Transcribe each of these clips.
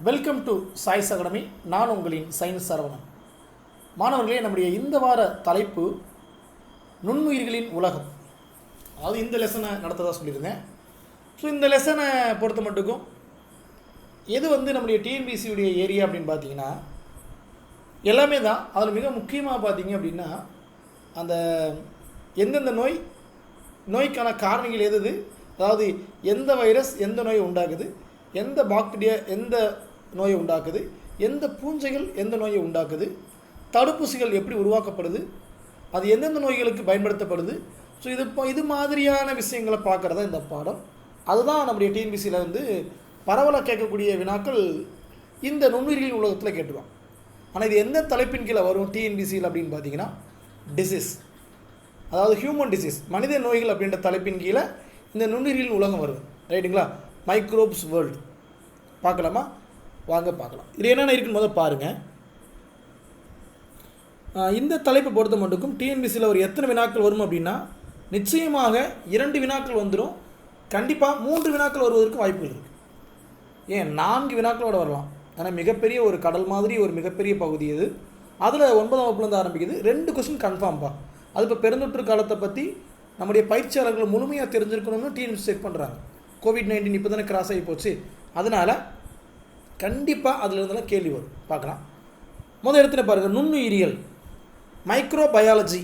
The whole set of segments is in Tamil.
Welcome to choice academy. நான் உங்களின் சயின்ஸ் சரவணன். மாணவர்களே, நம்முடைய இந்த வார தலைப்பு நுண்ணுயிர்களின் உலகம். அதாவது இந்த லெசனை நடத்ததாக சொல்லியிருந்தேன். ஸோ இந்த லெசனை பொறுத்த மட்டுக்கும் எது நம்முடைய டிஎன்பிசியுடைய ஏரியா அப்படின்னு பார்த்தீங்கன்னா எல்லாமே தான். அதில் மிக முக்கியமாக பார்த்தீங்க அப்படின்னா அந்த எந்தெந்த நோய்க்கான காரணிகள் எது, அதாவது எந்த வைரஸ் எந்த நோயை உண்டாக்குது, எந்த பாக்டீரியா எந்த நோயை உண்டாக்குது, எந்த பூஞ்சைகள் எந்த நோயை உண்டாக்குது, தடுப்பூசிகள் எப்படி உருவாக்கப்படுது, அது எந்தெந்த நோய்களுக்கு பயன்படுத்தப்படுது. ஸோ இது மாதிரியான விஷயங்களை பார்க்குறதா இந்த பாடம். அதுதான் நம்முடைய டிஎன்பிசியில் பரவலாக கேட்கக்கூடிய வினாக்கள் இந்த நுண்ணுயிரிகளின் உலகத்தில் கேட்டுருவான். ஆனால் இது எந்த தலைப்பின் கீழே வரும் டிஎன்பிசியில் அப்படின்னு பார்த்தீங்கன்னா டிசீஸ், அதாவது ஹியூமன் டிசீஸ், மனித நோய்கள் அப்படின்ற தலைப்பின் கீழே இந்த நுண்ணுயிரிகளின் உலகம் வரும். ரைட்டுங்களா? மைக்ரோப்ஸ் வேர்ல்டு பார்க்கலாமா? வாங்க பார்க்கலாம். இது என்னென்ன இருக்குன்னு முதல் பாருங்கள். இந்த தலைப்பை பொறுத்த மட்டுக்கும் டிஎன்பிசியில் ஒரு எத்தனை வினாக்கள் வரும் அப்படின்னா நிச்சயமாக 2 வினாக்கள் வந்துடும். கண்டிப்பாக 3 வினாக்கள் வருவதற்கு வாய்ப்புகள் இருக்குது. ஏன் 4 வினாக்களோடு வரலாம். ஆனால் மிகப்பெரிய ஒரு கடல் மாதிரி ஒரு மிகப்பெரிய பகுதி இது. அதில் 9ஆம் வகுப்புலேருந்து ஆரம்பிக்குது. 2 கொஸ்டின் கன்ஃபார்ம்ப்பா. அது இப்போ பெருந்தொற்று காலத்தை பற்றி நம்முடைய பயிற்சியாளர்கள் முழுமையாக தெரிஞ்சிருக்கணும்னு டிஎன்பிசி செக் பண்ணுறாங்க. கோவிட்-19 இப்போ தானே கிராஸ் ஆகி போச்சு. அதனால் கண்டிப்பாக அதில் இருந்தெல்லாம் கேள்வி வரும். பார்க்கலாம். முதல் இடத்துல பாருங்கள், நுண்ணுயிரியல், மைக்ரோபயாலஜி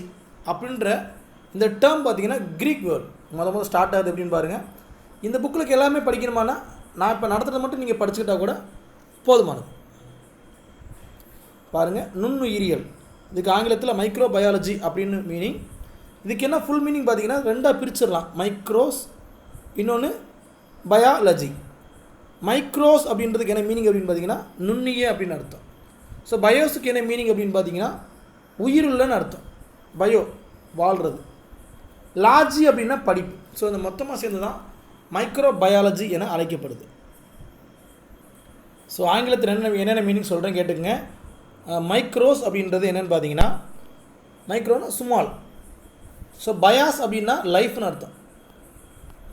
அப்படின்ற இந்த டேர்ம் பார்த்திங்கன்னா க்ரீக் வேர்ட் முதல் ஸ்டார்ட் ஆகுது அப்படின்னு பாருங்கள். இந்த புக்கில் எல்லாமே படிக்கணுமானா நான் இப்போ நடத்துகிறத மட்டும் நீங்கள் படிச்சுக்கிட்டா கூட போதுமானது. பாருங்கள், நுண்ணுயிரியல், இதுக்கு ஆங்கிலத்தில் மைக்ரோபயாலஜி அப்படின்னு மீனிங். இதுக்கு என்ன ஃபுல் மீனிங் பார்த்தீங்கன்னா 2ஆக பிரிச்சிடலாம். மைக்ரோஸ், இன்னொன்று பயாலஜி. மைக்ரோஸ் அப்படின்றதுக்கு என்ன மீனிங் அப்படின்னு பார்த்தீங்கன்னா நுண்ணிய அப்படின்னு அர்த்தம். ஸோ பயோஸுக்கு என்ன மீனிங் அப்படின்னு பார்த்தீங்கன்னா உயிருள்ளன்னு அர்த்தம். பயோ வாழ்கிறது. லாஜி அப்படின்னா படிப்பு. ஸோ இந்த மொத்தமாக சேர்ந்து தான் மைக்ரோபயாலஜி என அழைக்கப்படுது. ஸோ ஆங்கிலத்தில் என்னென்ன மீனிங் சொல்கிறேன் கேட்டுக்கங்க. மைக்ரோஸ் அப்படின்றது என்னென்னு பார்த்தீங்கன்னா மைக்ரோனா ஸ்மால். ஸோ பயாஸ் அப்படின்னா லைஃப்னு அர்த்தம்.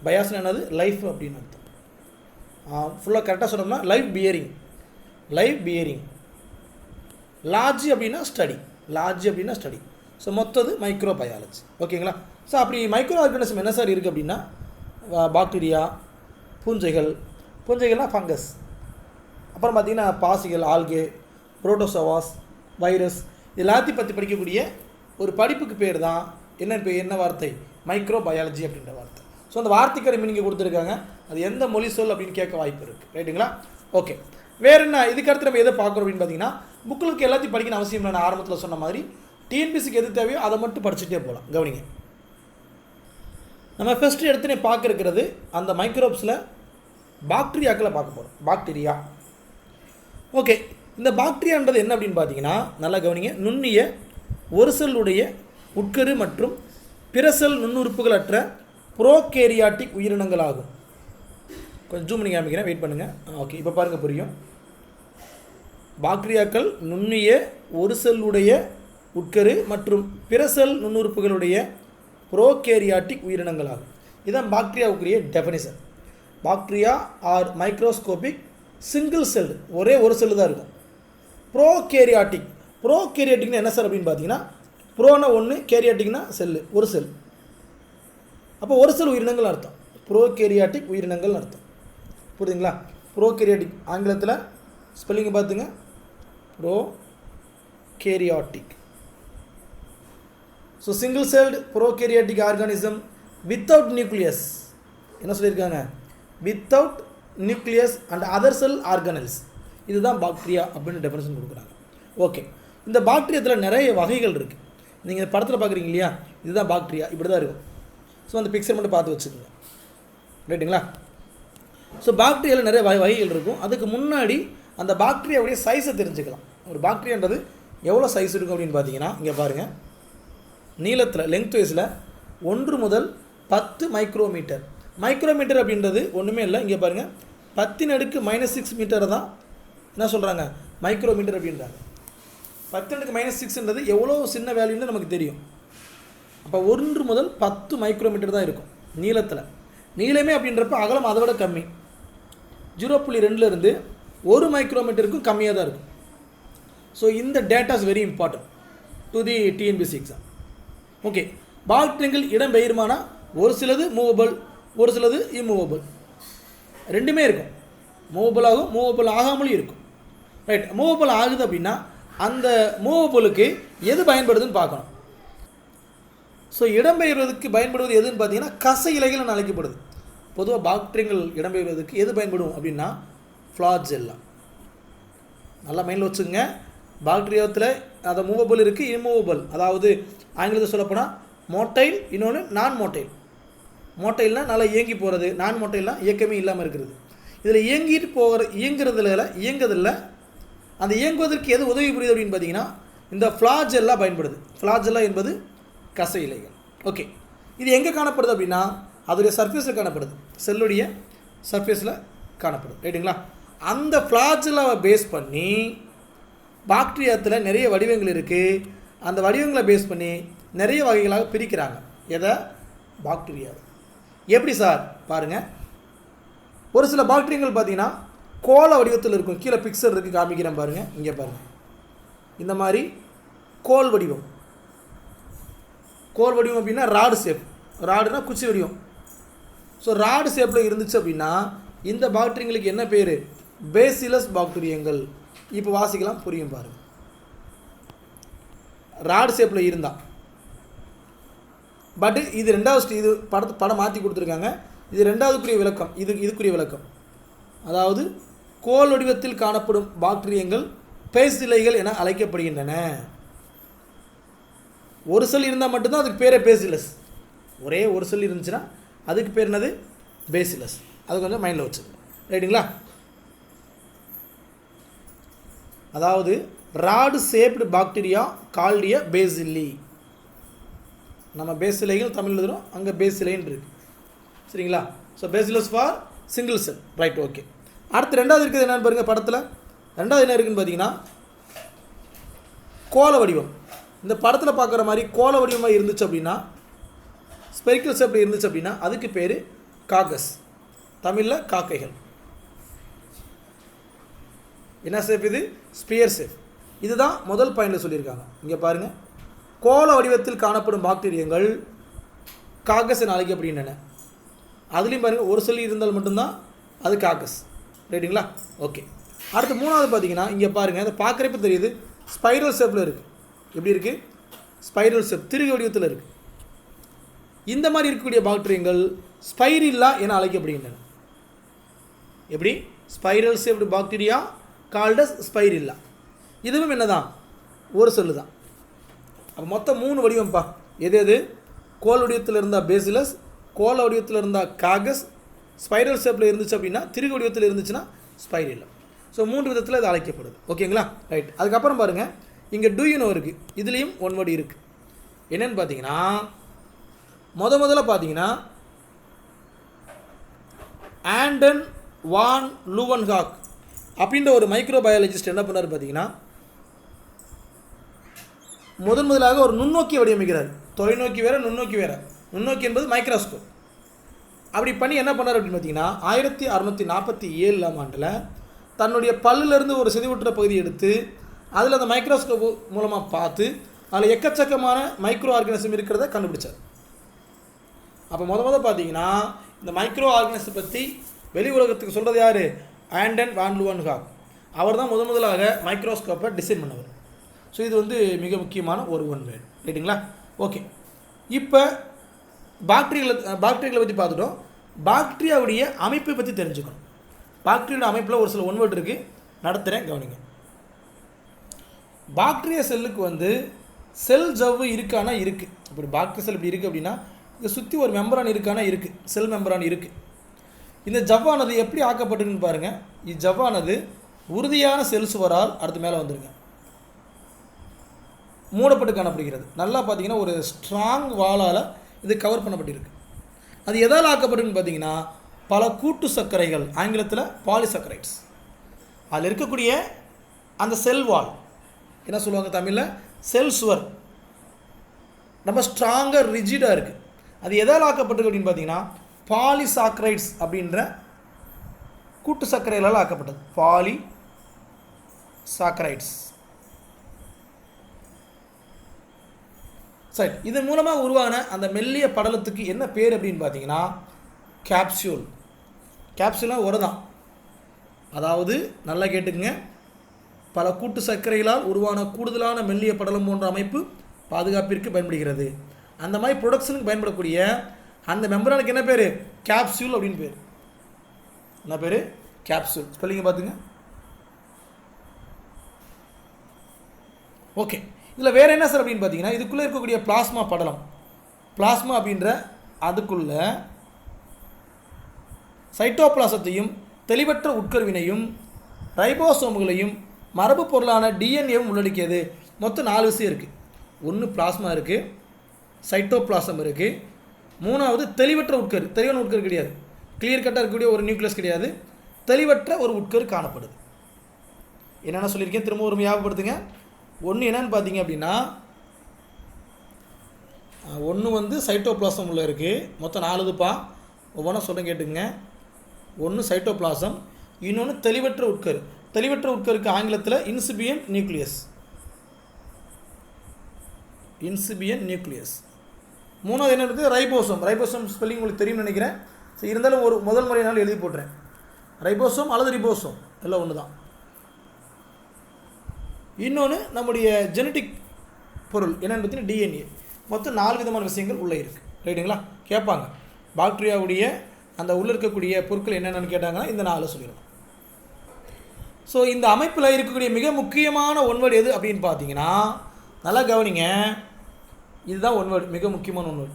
பயாஸ்னு என்னது? லைஃப் அப்படின்னு அர்த்தம். ஃபுல்லாக கரெக்டாக சொன்னோம்னா லைஃப் பியரிங். லார்ஜ் அப்படின்னா ஸ்டடி. ஸோ மொத்தது மைக்ரோபயாலஜி. ஓகேங்களா? ஸோ அப்படி மைக்ரோ ஆர்கானிசம் என்ன சார் இருக்குது அப்படின்னா பாக்டீரியா, பூஞ்சைகள்னால் ஃபங்கஸ், அப்புறம் பார்த்திங்கன்னா பாசிகள், ஆல்கே, புரோட்டோசோவாஸ், வைரஸ், எல்லாத்தையும் பற்றி படிக்கக்கூடிய ஒரு படிப்புக்கு பேர் தான் என்ன வார்த்தை? மைக்ரோபயாலஜி அப்படின்ற வார்த்தை. ஸோ அந்த வார்த்தைக்கான மீனிங் கொடுத்துருக்காங்க. அது எந்த மொழி சொல் அப்படின்னு கேட்க வாய்ப்பு இருக்குது. ரைட்டுங்களா? ஓகே. வேறு என்ன இதுக்கு அடுத்து நம்ம எதை பார்க்குறோம் அப்படின்னு பார்த்தீங்கன்னா புக்கிலுக்கு எல்லாத்தையும் படிக்கணும் அவசியம் இல்லை. நான் ஆரம்பத்தில் சொன்ன மாதிரி டிஎன்பிசிக்கு எது தேவையோ அதை மட்டும் படிச்சுட்டே போகலாம். கவனிங்க, நம்ம ஃபஸ்ட்டு எடுத்துனே பார்க்குறது அந்த மைக்ரோப்ஸில் பாக்டீரியாக்களை பார்க்க போகிறோம். பாக்டீரியா. ஓகே, இந்த பாக்டீரியான்றது என்ன அப்படின்னு பார்த்தீங்கன்னா நல்லா கவனிங்க. நுண்ணிய ஒரு செல்லுடைய உட்கரு மற்றும் பிற செல் நுண்ணுறுப்புகள் அற்ற ப்ரோகேரியாட்டிக் உயிரினங்கள் ஆகும். கொஞ்சம் ஜூம் பண்ணி காமிக்கிறேன், வெயிட் பண்ணுங்கள். ஓகே, இப்போ பாருங்கள், புரியும். பாக்டீரியாக்கள் நுண்ணிய ஒரு செல்லுடைய உட்கரு மற்றும் பிற செல் நுண்ணுறுப்புகளுடைய ப்ரோகேரியாட்டிக் உயிரினங்கள் ஆகும். இதுதான் பாக்டீரியாவுக்குரிய definition. Bacteria are microscopic single cell, ஒரே ஒரு செல்லு தான் இருக்கும். ப்ரோகேரியாட்டிக்னா என்ன சார் அப்படின்னு பார்த்தீங்கன்னா ப்ரோனா 1, கேரியாட்டிக்னா செல்லு, ஒரு செல். அப்போ ஒரு செல் உயிரினங்கள் அர்த்தம். ப்ரோகேரியாட்டிக் உயிரினங்கள் அர்த்தம். புரியுதுங்களா? ப்ரோகேரியாட்டிக் ஆங்கிலத்தில் ஸ்பெல்லிங்கை பார்த்துங்க. Prokaryotic. So single celled prokaryotic organism without nucleus. என்ன சொல்லியிருக்காங்க? Without nucleus and other sell organelles. இதுதான் பாக்டீரியா அப்படின்னு டெஃபினேஷன் கொடுக்குறாங்க. ஓகே, இந்த பாக்டீரியாத்தில் நிறைய வகைகள் இருக்குது. நீங்கள் படத்தில் பார்க்குறீங்க இல்லையா? இதுதான் பாக்டீரியா, இப்படி தான் இருக்கும். ஸோ அந்த பிக்சர் மட்டும் பார்த்து வச்சுக்கோங்க. ரைட்டுங்களா? ஸோ பாக்டீரியாவில் நிறைய வகைகள் இருக்கும். அதுக்கு முன்னாடி அந்த பாக்டீரியாவுடைய சைஸை தெரிஞ்சுக்கலாம். ஒரு பாக்டீரியான்றது எவ்வளோ சைஸ் இருக்கும் அப்படின்னு பார்த்தீங்கன்னா இங்கே பாருங்கள். நீளத்தில் லெங்த் வைஸில் 1 முதல் 10 மைக்ரோமீட்டர். மைக்ரோமீட்டர் அப்படின்றது ஒன்றுமே இல்லை. இங்கே பாருங்கள், 10⁻⁻6 மீட்டரை தான் என்ன சொல்கிறாங்க? மைக்ரோமீட்டர் அப்படின்றாங்க. 10⁻�6ன்றது எவ்வளோ சின்ன வேல்யூன்னு நமக்கு தெரியும். அப்போ 1 முதல் 10 மைக்ரோமீட்டர் தான் இருக்கும் நீளத்தில். நீளமே அப்படின்றப்ப அகலம் அதை விட கம்மி. 0.2லேருந்து 1 மைக்ரோமீட்டருக்கும் கம்மியாக தான் இருக்கும். ஸோ இந்த data is very important to the TNPSC exam. Okay, பாக்டீரியங்கள் இடம்பெயருமானா ஒரு சிலது மூவபிள், ஒரு சிலது இம்மூவபிள், ரெண்டுமே இருக்கும். மூவபிள் ஆகும், மூவபிள் ஆகாமலும் இருக்கும். ரைட், மூவபிள் ஆகுது அப்படின்னா அந்த மூவபிளுக்கு எது பயன்படுதுன்னு பார்க்கணும். ஸோ இடம்பெயர்வதற்கு பயன்படுவது எதுன்னு பார்த்தீங்கன்னா கசை இலைகள் அழைக்கப்படுது. பொதுவாக பாக்டீரியங்கள் இடம்பெயர்வதற்கு எது பயன்படும் அப்படின்னா ஃப்ளாஜெல்லா. நல்லா மைண்டில் வச்சுங்க. பாக்டீரியாவில் அதை மூவபிள் இருக்குது, இம்மூவபிள். அதாவது ஆங்கிலத்தில் சொல்லப்போனால் மோட்டைல், இன்னொன்று நான் மோட்டைல். மோட்டைல்னால் நல்லா இயங்கி போகிறது, நான் மோட்டைல்னால் இயக்கமே இல்லாமல் இருக்கிறது. இதில் இயங்குறதில்ல அந்த இயங்குவதற்கு எது உதவி புரியுது அப்படின்னு பார்த்தீங்கன்னா இந்த ஃப்ளாஜெல்லா பயன்படுது. ஃப்ளாஜெல்லா என்பது கசை இலைகள். ஓகே, இது எங்கே காணப்படுது அப்படின்னா அதோடைய சர்ஃபேஸில் காணப்படுது, செல்லுடைய சர்ஃபேஸில் காணப்படுது. ரைட்டுங்களா? அந்த ஃப்ளாஜெல்லாவை பேஸ் பண்ணி பாக்டீரியாத்தில் நிறைய வடிவங்கள் இருக்குது. அந்த வடிவங்களை பேஸ் பண்ணி நிறைய வகைகளாக பிரிக்கிறாங்க. எதை? பாக்டீரியா. எப்படி சார் பாருங்கள், ஒரு சில பாக்டீரியங்கள் பார்த்தீங்கன்னா கோள வடிவத்தில் இருக்கும். கீழே பிக்சர் இருக்குது, காமிக்கிறேன் பாருங்கள். இங்கே பாருங்கள், இந்த மாதிரி கோல் வடிவம். கோல் வடிவம் அப்படின்னா ராடு ஷேப். ராடுனா குச்சி வடிவம். ஸோ ராடு ஷேப்பில் இருந்துச்சு அப்படின்னா இந்த பாக்டீரியங்களுக்கு என்ன பேர்? பேசிலஸ் பாக்டீரியங்கள். இப்போ வாசிக்கலாம், புரியும் பாருங்கள். ராடு ஷேப்பில் இருந்தால் பட் இது ரெண்டாவது, இது படம் மாற்றி கொடுத்துருக்காங்க. இது ரெண்டாவதுக்குரிய விளக்கம், இதுக்குரிய விளக்கம். அதாவது கோல் வடிவத்தில் காணப்படும் பாக்டீரியங்கள் பேசிலைகள் என அழைக்கப்படுகின்றன. ஒரு செல் இருந்தால் மட்டும்தான் அதுக்கு பேரே பேசிலஸ். ஒரே ஒரு செல் இருந்துச்சுன்னா அதுக்கு பேர் என்னது? பேசிலஸ். அது கொஞ்சம் மைண்டில் வச்சுருங்க. ரைட்டுங்களா? அதாவது ராடு ஷேப்டு பாக்டீரியா கால்டிய பேசில்லி. நம்ம பேசிலைகள் தமிழ் எழுதுகிறோம், அங்கே பேசிலைன்னு இருக்குது. சரிங்களா? So bacillus for single cell. Right, okay. அடுத்து ரெண்டாவது இருக்குது என்னென்னு பாருங்கள் படத்தில். ரெண்டாவது என்ன இருக்குதுன்னு பார்த்தீங்கன்னா கோள வடிவம். இந்த படத்தில் பார்க்குற மாதிரி கோள வடிவமாக இருந்துச்சு அப்படின்னா, ஸ்பெரிக்கல் ஷேப்பில் இருந்துச்சு அப்படின்னா அதுக்கு பேர் காகஸ். தமிழில் காக்கைகள். என்ன ஷேப் இது? Sphere shape. இதுதான் முதல் பாயிண்டில் சொல்லியிருக்காங்க. இங்கே பாருங்கள், கோள வடிவத்தில் காணப்படும் பாக்டீரியங்கள் காகஸ் என அழைக்கப்படுகின்றன. அதுலேயும் பாருங்கள், ஒரு செல் இருந்தால் மட்டும்தான் அது காகஸ். ரைட்டுங்களா? ஓகே. அடுத்து மூணாவது பார்த்தீங்கன்னா இங்கே பாருங்கள், அதை பார்க்குறப்ப தெரியுது ஸ்பைரல் ஷேப்பில் இருக்குது. எப்படி இருக்குது? ஸ்பைரல் ஷேப், திருகு வடிவத்தில் இருக்குது. இந்த மாதிரி இருக்கக்கூடிய பாக்டீரியங்கள் ஸ்பைரில்லா என அழைக்கப்படுகின்றன. எப்படி? Spiral shaped bacteria called as spirilla. இதுவும் என்ன தான்? ஒரு செல்லு தான். அப்போ மொத்தம் 3 வடிவம்ப்பா. எது? கோல் வடிவத்தில் இருந்தால் பேசிலஸ், கோல வடிவத்தில் இருந்தால் காகஸ், ஸ்பைரல் ஷேப்பில் இருந்துச்சு அப்படின்னா, திருகு வடிவத்தில் இருந்துச்சுன்னா ஸ்பைரில்லா. ஸோ 3 விதத்தில் இது அழைக்கப்படுது. ஓகேங்களா? ரைட். அதுக்கப்புறம் பாருங்கள், இங்கே டூயூனோ இருக்குது. இதுலேயும் 1 வேர்டு இருக்குது. என்னென்னு பார்த்தீங்கன்னா முதல்ல பார்த்தீங்கன்னா ஆண்டன் வான் லூவன்ஹாக் அப்படின்ற ஒரு மைக்ரோபயாலஜிஸ்ட் என்ன பண்ணார் பார்த்தீங்கன்னா, முதலாக ஒரு நுண்ணோக்கி வடிவமைக்கிறார். தொலைநோக்கி வேறு, நுண்ணோக்கி வேறு. நுண்ணோக்கி என்பது மைக்ரோஸ்கோப். அப்படி பண்ணி என்ன பண்ணார் அப்படின்னு பார்த்தீங்கன்னா 1647ஆம் ஆண்டில் தன்னுடைய பல்லிலிருந்து ஒரு சிதைவுற்ற பகுதி எடுத்து அதில் அந்த மைக்ரோஸ்கோப் மூலமாக பார்த்து அதில் எக்கச்சக்கமான மைக்ரோ ஆர்கானிசம் இருக்கிறத கண்டுபிடிச்சார். அப்போ பார்த்தீங்கன்னா இந்த மைக்ரோ ஆர்கானிசம் பற்றி வெளி உலகத்துக்கு சொல்கிறது யார்? ஆண்டன் வான் லூவன்ஹாக். அவர் தான் முதலாக மைக்ரோஸ்கோப்பை டிசைன் பண்ணவர். ஸோ இது மிக முக்கியமான ஒரு வேர்டு. ரைட்டுங்களா? ஓகே. இப்போ பாக்டீரியாவை பற்றி பார்த்துட்டோம். பாக்டீரியாவுடைய அமைப்பை பற்றி தெரிஞ்சுக்கணும். பாக்டீரியோட அமைப்பில் ஒரு சில வேர்டு இருக்குது, நடத்துகிறேன், கவனிங்க. பாக்டீரியா செல்லுக்கு செல் ஜவ்வு இருக்கானா இருக்குது. அப்படி பாக்டீரியா செல் இப்படி இருக்குது அப்படின்னா இதை சுற்றி ஒரு மெம்பரான் இருக்கானா இருக்குது, செல் மெம்பரான் இருக்குது. இந்த ஜவ்வானது எப்படி ஆக்கப்பட்டிருக்குன்னு பாருங்கள். இவ்வவானது உறுதியான செல் சுவரால் அடுத்து மேலே வந்துருங்க மூடப்பட்டு காணப்படுகிறது. நல்லா பார்த்தீங்கன்னா ஒரு ஸ்ட்ராங் வாலால் இது கவர் பண்ணப்பட்டிருக்கு. அது எதால் ஆக்கப்பட்டிருக்குன்னு பார்த்தீங்கன்னா பல கூட்டு சர்க்கரைகள், ஆங்கிலத்தில் பாலிசக்கரைட்ஸ். அதில் இருக்கக்கூடிய அந்த செல் வால் என்ன சொல்லுவாங்க தமிழில்? செல் சுவர். ரொம்ப ஸ்ட்ராங்காக ரிஜிடாக இருக்குது. அது எதால் ஆக்கப்பட்டிருக்கு அப்படின்னு பார்த்தீங்கன்னா பாலிசாக்கரைட்ஸ் அப்படின்ற கூட்டு சர்க்கரைகளால் ஆக்கப்பட்டது. Poly saccharides. சரி, இதன் மூலமாக உருவான அந்த மெல்லிய படலத்துக்கு என்ன பேர் அப்படின்னு பார்த்தீங்கன்னா கேப்சியூல். கேப்சியூலாக ஒரு தான், அதாவது நல்லா கேட்டுக்குங்க, பல கூட்டு சர்க்கரைகளால் உருவான கூடுதலான மெல்லிய படலம் போன்ற அமைப்பு பாதுகாப்பிற்கு பயன்படுகிறது. அந்த மாதிரி ப்ரொடக்ஷனுக்கு பயன்படக்கூடிய அந்த மெம்பரானுக்கு என்ன பேர்? கேப்சியூல் அப்படின்னு பேர். என்ன பேர்? கேப்சூல். ஸ்பெல்லிங்க பார்த்துங்க. ஓகே, இதில் வேறு என்ன சார் அப்படின்னு பார்த்தீங்கன்னா, இதுக்குள்ளே இருக்கக்கூடிய பிளாஸ்மா படலம், பிளாஸ்மா அப்படின்ற அதுக்குள்ள சைட்டோபிளாசத்தையும் தெளிவற்ற உட்கருவினையும் ரைபோசோம்களையும் மரபு பொருளான டிஎன்ஏவும் உள்ளடக்கியது. மொத்தம் 4 விஷயம் இருக்குது. ஒன்று பிளாஸ்மா இருக்குது, சைட்டோபிளாசம் இருக்குது, மூணாவது தெளிவற்ற உட்கரு. தெளிவான உட்கரு கிடையாது, கிளியர் கட்டாக இருக்கக்கூடிய ஒரு நியூக்ளியஸ் கிடையாது, தெளிவற்ற ஒரு உட்கரு காணப்படுது. என்னென்ன சொல்லியிருக்கேன் திரும்ப ஒரு ஞாபகப்படுத்துங்க. ஒன்று என்னென்னு பார்த்தீங்க அப்படின்னா, ஒன்று சைட்டோபிளாசம் உள்ள இருக்குது. மொத்தம் 4 இதுப்பா, ஒவ்வொன்றா சொல்ல கேட்டுங்க. ஒன்று சைட்டோபிளாசம், இன்னொன்று தெளிவற்ற உட்கரு. தெளிவற்ற உட்கருக்கு ஆங்கிலத்தில் இன்சிபியன் நியூக்ளியஸ். இன்சிபியன் நியூக்ளியஸ். மூணாவது என்ன இருக்குது? ரைபோசோம். ரைபோசோம் ஸ்பெல்லிங் உங்களுக்கு தெரியும்னு நினைக்கிறேன். ஸோ இருந்தாலும் ஒரு முதல் முறையினால் எழுதி போட்டுறேன். ரைபோசோம் அல்லது ரிபோசோம் எல்லாம் ஒன்று தான். இன்னொன்று நம்முடைய ஜெனட்டிக் பொருள் என்னென்னு பார்த்தீங்கன்னா டிஎன்ஏ. மொத்தம் 4 விதமான விஷயங்கள் உள்ளே இருக்குது. ரைட்டுங்களா? கேட்பாங்க, பாக்டீரியாவுடைய அந்த உள்ளே இருக்கக்கூடிய பொருட்கள் என்னென்னு கேட்டாங்கன்னா இந்த 4 சொல்லிடணும். ஸோ இந்த அமைப்பில் இருக்கக்கூடிய மிக முக்கியமான ஒன்வேர்டு எது அப்படின்னு பார்த்தீங்கன்னா, நல்லா கவனிங்க, இதுதான் ஒன்வேர்டு, மிக முக்கியமான ஒன்வேர்டு.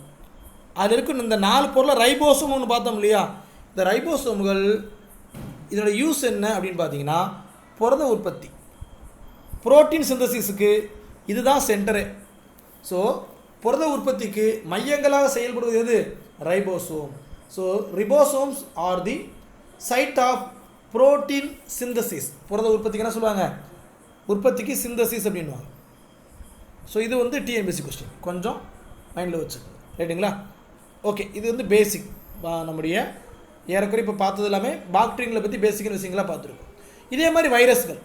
அதில் இருக்கும் இந்த 4 பொருளை ரைபோசோம் ஒன்று பார்த்தோம் இல்லையா? இந்த ரைபோசோம்கள் இதோட யூஸ் என்ன அப்படின்னு பார்த்தீங்கன்னா, புரத உற்பத்தி, புரோட்டீன் சிந்தசிஸுக்கு இதுதான் சென்டரு. ஸோ புரத உற்பத்திக்கு மையங்களாக செயல்படுவது எது? Ribosome. So ribosomes are the site of protein synthesis. புரத உற்பத்திக்கு என்ன சொல்லுவாங்க? உற்பத்திக்கு சிந்தசிஸ் அப்படின்வாங்க. ஸோ இது டிஎன்பிஎஸ்சி கொஸ்டின், கொஞ்சம் மைண்டில் வச்சுக்கோங்க. ரைட்டுங்களா? ஓகே, இது பேசிக். நம்முடைய ஏறக்குறை இப்போ பார்த்தது எல்லாமே பாக்டீரியங்களை பற்றி பேசிக்கான விஷயங்களாக பார்த்துருக்கோம். இதே மாதிரி வைரஸ்கள்.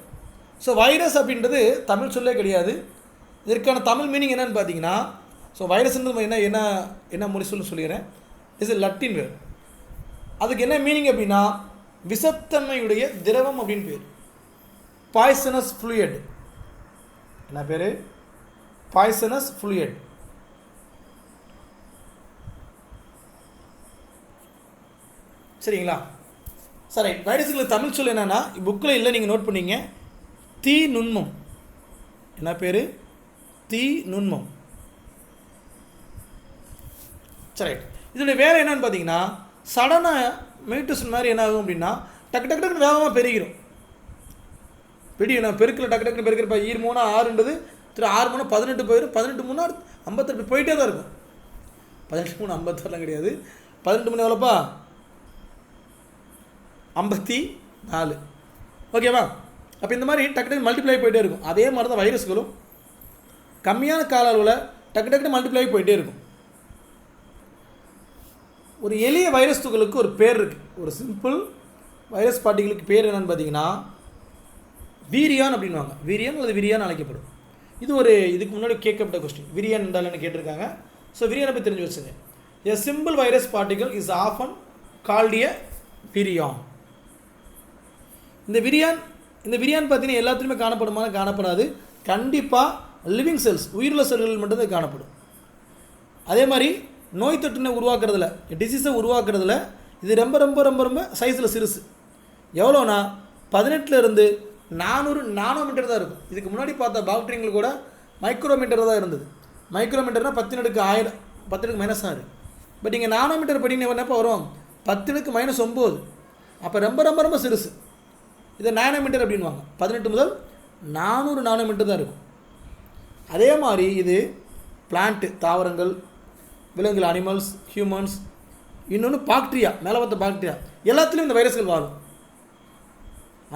ஸோ வைரஸ் அப்படின்றது தமிழ் சொல்லே கிடையாது. இதற்கான தமிழ் மீனிங் என்னென்னு பார்த்தீங்கன்னா, ஸோ வைரஸ்ன்றது என்ன என்ன என்ன மொழி சொல்லிடுறேன். Is லட்டின் word. அதுக்கு என்ன மீனிங் அப்படின்னா விஷத்தன்மையுடைய திரவம் அப்படின்னு பேர். Poisonous fluid. என்ன பேர்? Poisonous fluid. சரிங்களா? சரி, வைரஸுகளுக்கு தமிழ் சொல் என்னென்னா புக்கில் இல்லை, நீங்கள் நோட் பண்ணிங்க. தீ நுண்மம். என்ன பேர்? தீ நுண்மம். சரி, இதோடைய வேலை என்னன்னு பார்த்தீங்கன்னா, சடனாக மியூட்டேஷன் மாதிரி என்ன ஆகும் அப்படின்னா டக்கு டக்கு டக்குன்னு வேகமாக பெருகிடும். நான் பெருக்கில் டக்கு டக்குன்னு பெருக்கிறப்ப 2 3 6ன்றது 6 3 18 போயிடும். 18 3 58 போயிட்டே தான் இருக்கும். 18 3 56லாம் கிடையாது. 18 3 எவ்வளோப்பா? 54. ஓகேவா? அப்போ இந்த மாதிரி டக்கு டக்கு மல்டிப்ளை போயிட்டே இருக்கும். அதே மாதிரி தான் வைரஸ்களும் கம்மியான கால அளவில் டக்கு டக்குன்னு மல்டிப்ளை போயிட்டே இருக்கும். ஒரு எளிய வைரஸ் துகளுக்கு ஒரு பேர் இருக்குது. ஒரு சிம்பிள் வைரஸ் பார்ட்டிகளுக்கு பேர் என்னென்னு பார்த்தீங்கன்னா வீரியான் அப்படின்வாங்க. வீரியான் அல்லது விரியான் அழைக்கப்படும். இதுக்கு முன்னாடி கேட்கப்பட்ட கொஸ்டின். விரியான் என்றால் என்ன கேட்டிருக்காங்க. ஸோ விரியானை பற்றி தெரிஞ்சு வச்சுங்க. A simple virus particle is often called a virion. இந்த விரியான் பார்த்தீங்கன்னா எல்லாத்துலேயுமே காணப்படாது. கண்டிப்பாக லிவிங் செல்ஸ், உயிருள்ள செல்கள் மட்டும்தான் காணப்படும். அதே மாதிரி நோய் தொற்றினை உருவாக்குறதுல, டிசீஸை உருவாக்குறதுல இது ரொம்ப ரொம்ப ரொம்ப ரொம்ப சைஸில் சிறுசு. எவ்வளோனா 18 400 நானோமீட்டர் தான் இருக்கும். இதுக்கு முன்னாடி பார்த்த பாக்டீரியங்கள் கூட மைக்ரோமீட்டர் தான் இருந்தது. மைக்ரோமீட்டர்னால் 10⁻1000 10⁻6. பட் இங்கே நானோமீட்டர் படிங்க என்னப்போ வரும்? 10⁻9. அப்போ ரொம்ப ரொம்ப ரொம்ப சிறுசு. இதை நானோமீட்டர் அப்படின்வாங்க. 18 முதல் 400 நானோமீட்டர் தான் இருக்கும். அதே மாதிரி இது பிளான்ட்டு, தாவரங்கள், விலங்குகள், அனிமல்ஸ், ஹியூமன்ஸ், இன்னொன்று பாக்டீரியா, மேலே பார்த்த பாக்டீரியா எல்லாத்துலேயும் இந்த வைரஸ்கள் வாழும்.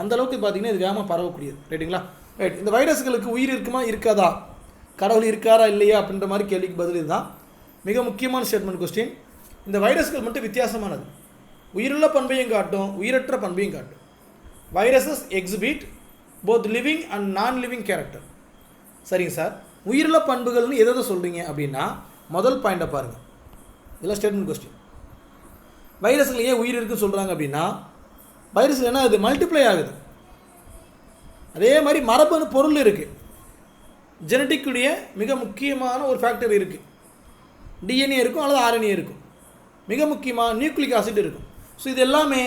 அந்தளவுக்கு பார்த்திங்கன்னா இது வேகமாக பரவக்கூடியது. ரைட்டுங்களா? ரைட். இந்த வைரஸ்களுக்கு உயிர் இருக்குமா இருக்காதா, கடவுள் இருக்காரா இல்லையா அப்படின்ற மாதிரி கேள்விக்கு பதில் இதுதான். மிக முக்கியமான ஸ்டேட்மெண்ட் கொஸ்டின். இந்த வைரஸ்கள் மட்டும் வித்தியாசமானது. உயிருள்ள பண்பையும் காட்டும், உயிரற்ற பண்பையும் காட்டும். Viruses exhibit both living and நான் லிவிங் கேரக்டர். சரிங்க சார், உயிருள்ள பண்புகள்னு எதை சொல்கிறீங்க அப்படின்னா முதல் பாயிண்டை பாருங்கள். இதெல்லாம் ஸ்டேட்மெண்ட் கொஸ்டின். வைரஸில் ஏன் உயிர் இருக்குன்னு சொல்கிறாங்க அப்படின்னா வைரஸில் என்ன ஆகுது, மல்டிப்ளை ஆகுது. அதே மாதிரி மரபணு பொருள் இருக்குது, ஜெனட்டிக்குடைய மிக முக்கியமான ஒரு ஃபேக்டர் இருக்குது. டிஎன்ஏ இருக்கும் அல்லது ஆர்என்ஏ இருக்கும், மிக முக்கியமாக நியூக்ளிக் ஆசிட் இருக்கும். ஸோ இது எல்லாமே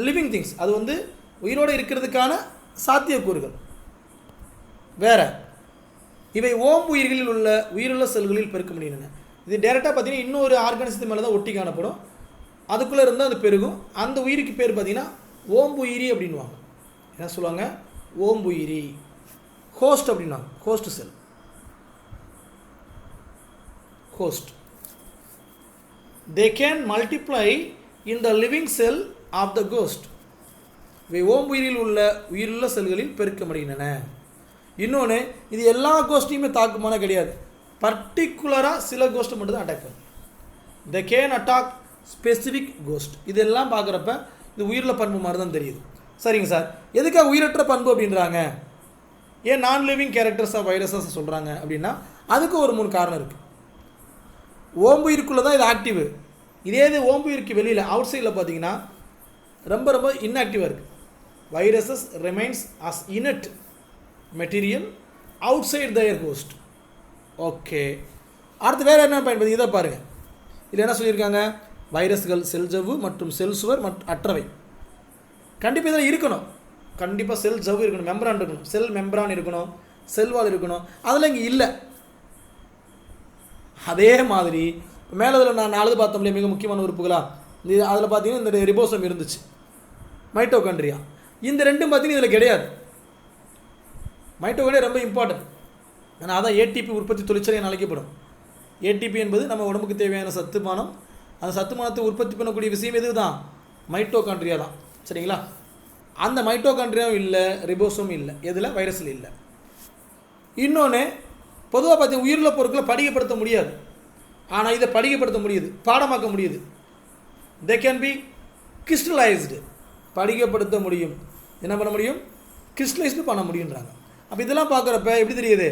லிவிங் திங்ஸ், அது வந்து உயிரோடு இருக்கிறதுக்கான சாத்தியக்கூறுகள். வேறு இவை ஓம்பு உயிர்களில் உள்ள உயிருள்ள செல்களில் பெருக்க முடியுங்க. இது டேரெக்டாக பார்த்தீங்கன்னா இன்னொரு ஆர்கானிசத்து மேலே தான் ஒட்டி காணப்படும், அதுக்குள்ளே இருந்தால் அது பெருகும். அந்த உயிருக்கு பேர் பார்த்தீங்கன்னா ஓம்புயிரி அப்படின்வாங்க. என்ன சொல்லுவாங்க, ஓம்புயிரி. ஹோஸ்ட் அப்படின்வாங்க, host sell, host. They can multiply in the living cell of the ghost. இவை ஓம்புயிரில் உள்ள உயிருள்ள செல்களில் பெருக்கமடைகின்றன. இன்னொன்று, இது எல்லா கோஸ்ட்டையுமே தாக்குமான கிடையாது, பர்டிகுலராக சில கோஸ்ட்டை மட்டும் தான் அட்டாக் பண்ணும். They can attack specific ghost. இதெல்லாம் பார்க்குறப்ப இது உயிருள்ள பண்பு மாதிரி தான் தெரியுது. சரிங்க சார், எதுக்காக உயிரற்ற பண்பு அப்படின்றாங்க, ஏன் நான் லிவிங் கேரக்டர்ஸ் ஆஃப் வைரஸஸ் சொல்கிறாங்க அப்படின்னா அதுக்கு ஒரு 3 காரணம் இருக்குது. ஓம்புயிருக்குள்ளே தான் இது ஆக்டிவ். இதே இது ஓம்புயிருக்கு வெளியில் அவுட் சைடில் பார்த்தீங்கன்னா ரொம்ப ரொம்ப இன்ஆக்டிவாக இருக்குது. Viruses remains as inert material outside their host. Okay, அடுத்து வேறு என்ன பயன்படுத்தி இதை பாருங்கள். இதில் என்ன சொல்லியிருக்காங்க, வைரஸ்கள் செல் ஜவ்வு மற்றும் செல் சுவர் அற்றவை. கண்டிப்பாக இதில் இருக்கணும், கண்டிப்பாக செல் ஜவ்வு இருக்கணும், மெம்பரான் இருக்கணும், செல் மெம்பரான் இருக்கணும், செல்வால் இருக்கணும். அதில் இங்கே இல்லை. அதே மாதிரி மேலே இதில் நான் 4 பார்த்தோம் இல்லையா, மிக முக்கியமான உறுப்புகளா, இது அதில் பார்த்தீங்கன்னா இந்த ரிபோசோம் இருந்துச்சு, மைட்டோகாண்ட்ரியா. இந்த ரெண்டும் பார்த்தீங்கன்னா இதில் கிடையாது. மைட்டோகாண்ட்ரியா ரொம்ப இம்பார்ட்டன்ட், ஆனால் அதான் ஏடிபி உற்பத்தி தொழிற்சாலை அழைக்கப்படும். ஏடிபி என்பது நம்ம உடம்புக்கு தேவையான சத்துமானம். அந்த சத்துமானத்தை உற்பத்தி பண்ணக்கூடிய விஷயம் எது தான், மைட்டோகாண்ட்ரியா தான். சரிங்களா, அந்த மைட்டோகாண்ட்ரியாவும் இல்லை, ரிபோசோம் இல்லை, எதில், வைரஸில் இல்லை. இன்னொன்று, பொதுவாக பார்த்தீங்கன்னா உயிருள்ள பொருட்களை படிக்கப்படுத்த முடியாது, ஆனால் இதை படிக்கப்படுத்த முடியுது, பாடமாக்க முடியுது. தே கேன் பி கிறிஸ்டலைஸ்டு, படிக்கப்படுத்த முடியும். என்ன பண்ண முடியும், கிறிஸ்டலைஸ்டு பண்ண முடியுன்றாங்க. அப்போ இதெல்லாம் பார்க்குறப்ப எப்படி தெரியுது,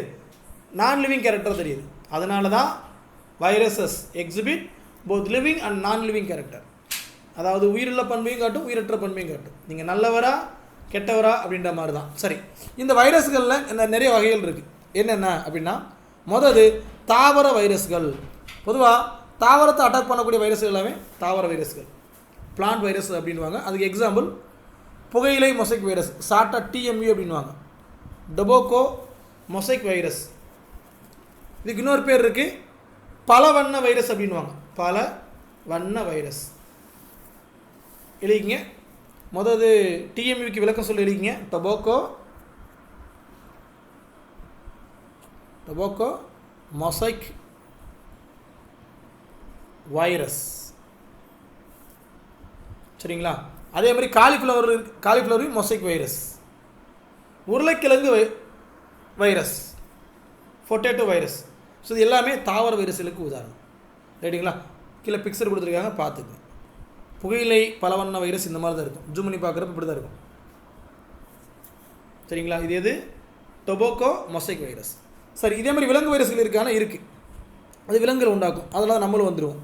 நான் லிவிங் கேரக்டர் தெரியுது. அதனால தான் viruses exhibit both living and நான் லிவிங் கேரக்டர். அதாவது உயிருள்ள பண்பையும் காட்டும், உயிரற்ற பண்பையும் காட்டும். நீங்கள் நல்லவரா கெட்டவரா அப்படின்ற மாதிரி தான். சரி, இந்த வைரஸ்களில் நிறைய வகைகள் இருக்குது. என்னென்ன அப்படின்னா, முதல் தாவர வைரஸ்கள். பொதுவாக தாவரத்தை அட்டாக் பண்ணக்கூடிய வைரஸ்கள் எல்லாமே தாவர வைரஸ்கள், பிளான்ட் வைரஸ் அப்படின்வாங்க. அதுக்கு எக்ஸாம்பிள் புகையிலை மொசைக் வைரஸ், ஷார்ட்டாக டிஎம்யூ அப்படின்வாங்க. Tobacco mosaic virus. இதுக்கு இன்னொரு பேர் இருக்குது, பல வண்ண வைரஸ் அப்படின்வாங்க. பல வண்ண வைரஸ் எழுதிங்க. முதல் டிஎம்யூக்கு விளக்கம் சொல்லி எழுதிங்க. Tobacco mosaic virus. சரிங்களா, அதே மாதிரி காலிஃப்ளவர் மொசைக் வைரஸ். உருளைக்கிழங்கு வைரஸ், பொட்டேட்டோ வைரஸ். ஸோ இது எல்லாமே தாவர வைரஸ்களுக்கு உதாரணம். ரைட்டுங்களா, கீழே பிக்சர் கொடுத்துருக்காங்க, பார்த்துக்குங்க. புகையிலை பலவண்ண வைரஸ் இந்த மாதிரி தான் இருக்கும், ஜூம் பண்ணி பார்க்குறப்ப இப்படி தான் இருக்கும். சரிங்களா, இது எது, டொபாக்கோ மொசைக் வைரஸ். சரி, இதே மாதிரி விலங்கு வைரஸ்கள் இருக்குது, அது விலங்குகள் உண்டாக்கும். அதெல்லாம் நம்மளும் வந்துடுவோம்.